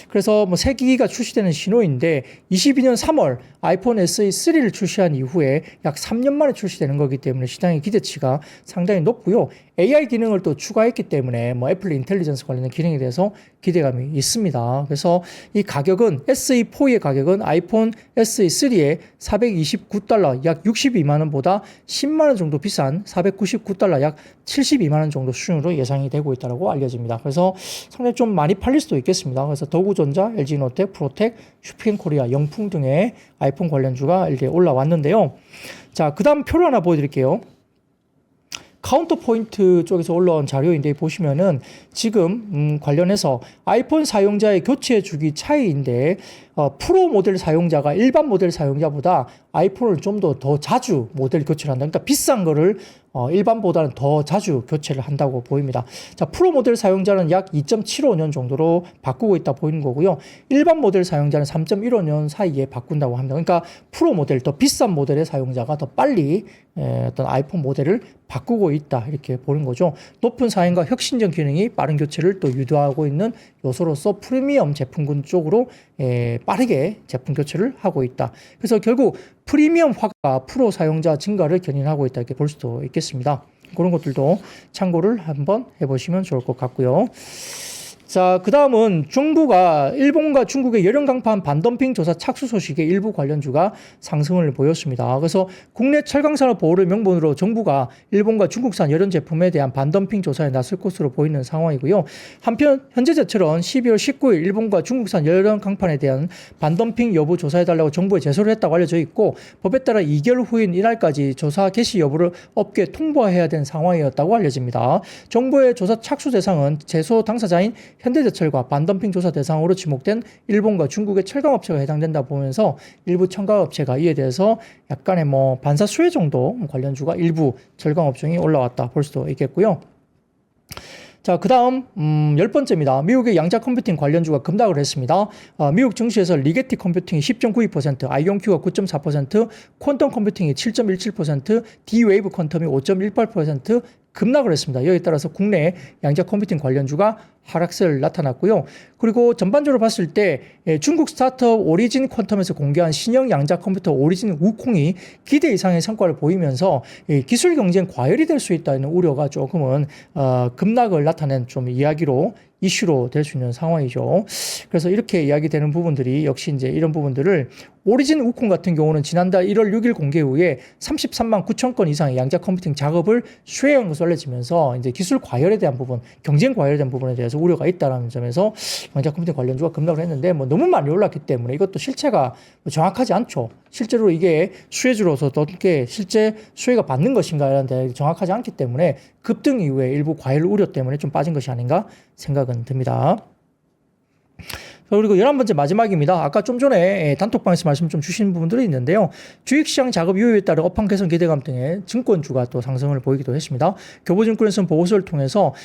그래서 뭐 새 기기가 출시되는 신호인데 22년 3월 아이폰 SE3를 출시한 이후에 약 3년 만에 출시되는 거기 때문에 시장의 기대치가 상당히 높고요. AI 기능을 또 추가했기 때문에 뭐 애플 인텔리전스 관련된 기능에 대해서 기대감이 있습니다. 그래서 이 가격은 SE4의 가격은 아이폰 SE3의 429달러 약 62만 원보다 10만 원 정도 비싼 499달러 약 72만 원 정도 수준으로 예상이 되고 있다고 알려집니다. 그래서 상당히 좀 많이 팔릴 수도 있겠습니다. 그래서 더구전자, LG노텍, 프로텍, 슈핑코리아, 영풍 등의 아이폰 관련주가 이렇게 올라왔는데요. 자, 그 다음 표를 하나 보여드릴게요. 카운터 포인트 쪽에서 올라온 자료인데 보시면은 지금 관련해서 아이폰 사용자의 교체 주기 차이인데 프로 모델 사용자가 일반 모델 사용자보다 아이폰을 좀 더 자주 모델 교체를 한다. 그러니까 비싼 거를 일반보다는 더 자주 교체를 한다고 보입니다. 자, 프로 모델 사용자는 약 2.75년 정도로 바꾸고 있다 보이는 거고요. 일반 모델 사용자는 3.15년 사이에 바꾼다고 합니다. 그러니까 프로 모델, 더 비싼 모델의 사용자가 더 빨리 어떤 아이폰 모델을 바꾸고 있다 이렇게 보는 거죠. 높은 사양과 혁신적 기능이 빠른 교체를 또 유도하고 있는 요소로서 프리미엄 제품군 쪽으로 빠르게 제품 교체를 하고 있다. 그래서 결국 프리미엄화가 프로 사용자 증가를 견인하고 있다 이렇게 볼 수도 있겠습니다. 그런 것들도 참고를 한번 해보시면 좋을 것 같고요. 자, 그 다음은 정부가 일본과 중국의 열연 강판 반덤핑 조사 착수 소식에 일부 관련주가 상승을 보였습니다. 그래서 국내 철강산업 보호를 명분으로 정부가 일본과 중국산 열연 제품에 대한 반덤핑 조사에 나설 것으로 보이는 상황이고요. 한편 현재제철은 12월 19일 일본과 중국산 열연 강판에 대한 반덤핑 여부 조사해달라고 정부에 제소를 했다고 알려져 있고 법에 따라 2개월 후인 이날까지 조사 개시 여부를 업계에 통보해야 되는 상황이었다고 알려집니다. 정부의 조사 착수 대상은 제소 당사자인 현대제철과 반덤핑 조사 대상으로 지목된 일본과 중국의 철강업체가 해당된다 보면서 일부 첨가업체가 이에 대해서 약간의 뭐 반사수혜 정도 관련주가 일부 철강업종이 올라왔다 볼 수도 있겠고요. 자, 그 다음 10번째입니다. 미국의 양자 컴퓨팅 관련주가 급락을 했습니다. 미국 증시에서 리게티 컴퓨팅이 10.92%, 아이온큐가 9.4%, 퀀텀 컴퓨팅이 7.17%, D-웨이브 퀀텀이 5.18% 급락을 했습니다. 여기에 따라서 국내 양자 컴퓨팅 관련주가 하락세를 나타났고요. 그리고 전반적으로 봤을 때 중국 스타트업 오리진 퀀텀에서 공개한 신형 양자 컴퓨터 오리진 우콩이 기대 이상의 성과를 보이면서 기술 경쟁 과열이 될 수 있다는 우려가 조금은 급락을 나타낸 좀 이야기로 이슈로 될 수 있는 상황이죠. 그래서 이렇게 이야기되는 부분들이 역시 이제 이런 부분들을 오리진 우콩 같은 경우는 지난달 1월 6일 공개 후에 33만 9천 건 이상의 양자 컴퓨팅 작업을 수행한 것으로 알려지면서 이제 기술 과열에 대한 부분, 경쟁 과열에 대한 부분에 대해서 우려가 있다는 점에서 양자 컴퓨팅 관련주가 급락을 했는데 뭐 너무 많이 올랐기 때문에 이것도 실체가 정확하지 않죠. 실제로 이게 수혜주로서 어떻게 실제 수혜가 받는 것인가에 대해 정확하지 않기 때문에 급등 이후에 일부 과열 우려 때문에 좀 빠진 것이 아닌가 생각은 듭니다. 그리고 11번째 마지막입니다. 아까 좀 전에 단톡방에서 말씀 좀 주신 부분들이 있는데요. 주식시장 작업 유효에 따른 업황 개선 기대감 등의 증권주가 또 상승을 보이기도 했습니다. 교보증권에서는 보고서를 통해서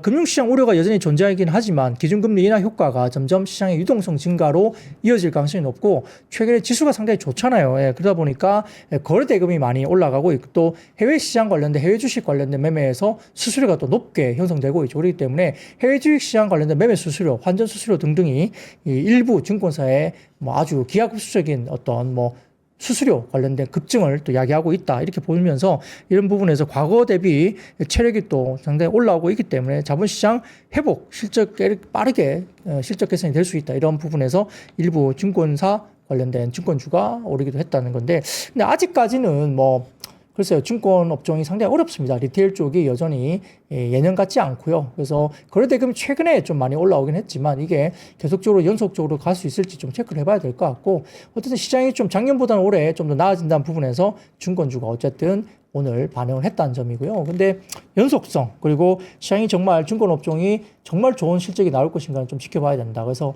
금융시장 우려가 여전히 존재하긴 하지만 기준금리 인하 효과가 점점 시장의 유동성 증가로 이어질 가능성이 높고 최근에 지수가 상당히 좋잖아요. 그러다 보니까 거래대금이 많이 올라가고 있고 또 해외 시장 관련된 해외 주식 관련된 매매에서 수수료가 또 높게 형성되고 있죠. 그렇기 때문에 해외 주식시장 관련된 매매 수수료, 환전 수수료 등등이 일부 증권사의 뭐 아주 기하급수적인 어떤 뭐 수수료 관련된 급증을 또 야기하고 있다 이렇게 보면서 이런 부분에서 과거 대비 체력이 또 상당히 올라오고 있기 때문에 자본시장 회복 실적 빠르게 실적 개선이 될 수 있다 이런 부분에서 일부 증권사 관련된 증권주가 오르기도 했다는 건데 근데 아직까지는 뭐 글쎄요, 증권 업종이 상당히 어렵습니다. 리테일 쪽이 여전히 예년 같지 않고요. 그래서 거래대금이 최근에 좀 많이 올라오긴 했지만 이게 계속적으로 연속적으로 갈 수 있을지 좀 체크를 해봐야 될 것 같고 어쨌든 시장이 좀 작년보다는 올해 좀 더 나아진다는 부분에서 증권주가 어쨌든 오늘 반영을 했다는 점이고요. 근데 연속성 그리고 시장이 정말 증권업종이 정말 좋은 실적이 나올 것인가는 좀 지켜봐야 된다. 그래서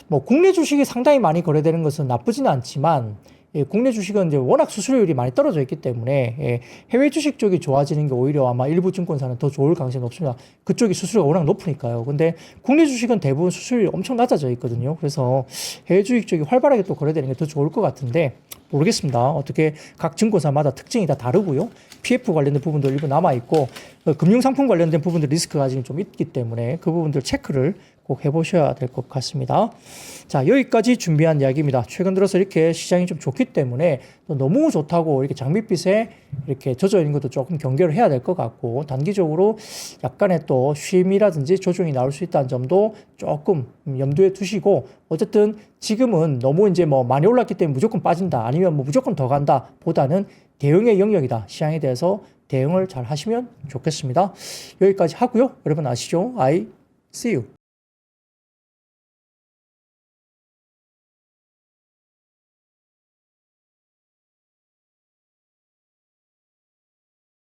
뭐 국내 주식이 상당히 많이 거래되는 것은 나쁘지는 않지만 예, 국내 주식은 이제 워낙 수수료율이 많이 떨어져 있기 때문에 예, 해외 주식 쪽이 좋아지는 게 오히려 아마 일부 증권사는 더 좋을 가능성이 높습니다. 그쪽이 수수료가 워낙 높으니까요. 근데 국내 주식은 대부분 수수료율이 엄청 낮아져 있거든요. 그래서 해외 주식 쪽이 활발하게 또 거래되는 게 더 좋을 것 같은데 모르겠습니다. 어떻게 각 증권사마다 특징이 다 다르고요. PF 관련된 부분도 일부 남아있고 금융상품 관련된 부분들 리스크가 아직 좀 있기 때문에 그 부분들 체크를 꼭 해보셔야 될 것 같습니다. 자, 여기까지 준비한 이야기입니다. 최근 들어서 이렇게 시장이 좀 좋기 때문에 또 너무 좋다고 이렇게 장밋빛에 이렇게 젖어 있는 것도 조금 경계를 해야 될 것 같고 단기적으로 약간의 또 쉼이라든지 조정이 나올 수 있다는 점도 조금 염두에 두시고 어쨌든 지금은 너무 이제 뭐 많이 올랐기 때문에 무조건 빠진다 아니면 뭐 무조건 더 간다 보다는 대응의 영역이다. 시장에 대해서 대응을 잘 하시면 좋겠습니다. 여기까지 하고요. 여러분 아시죠? I see you.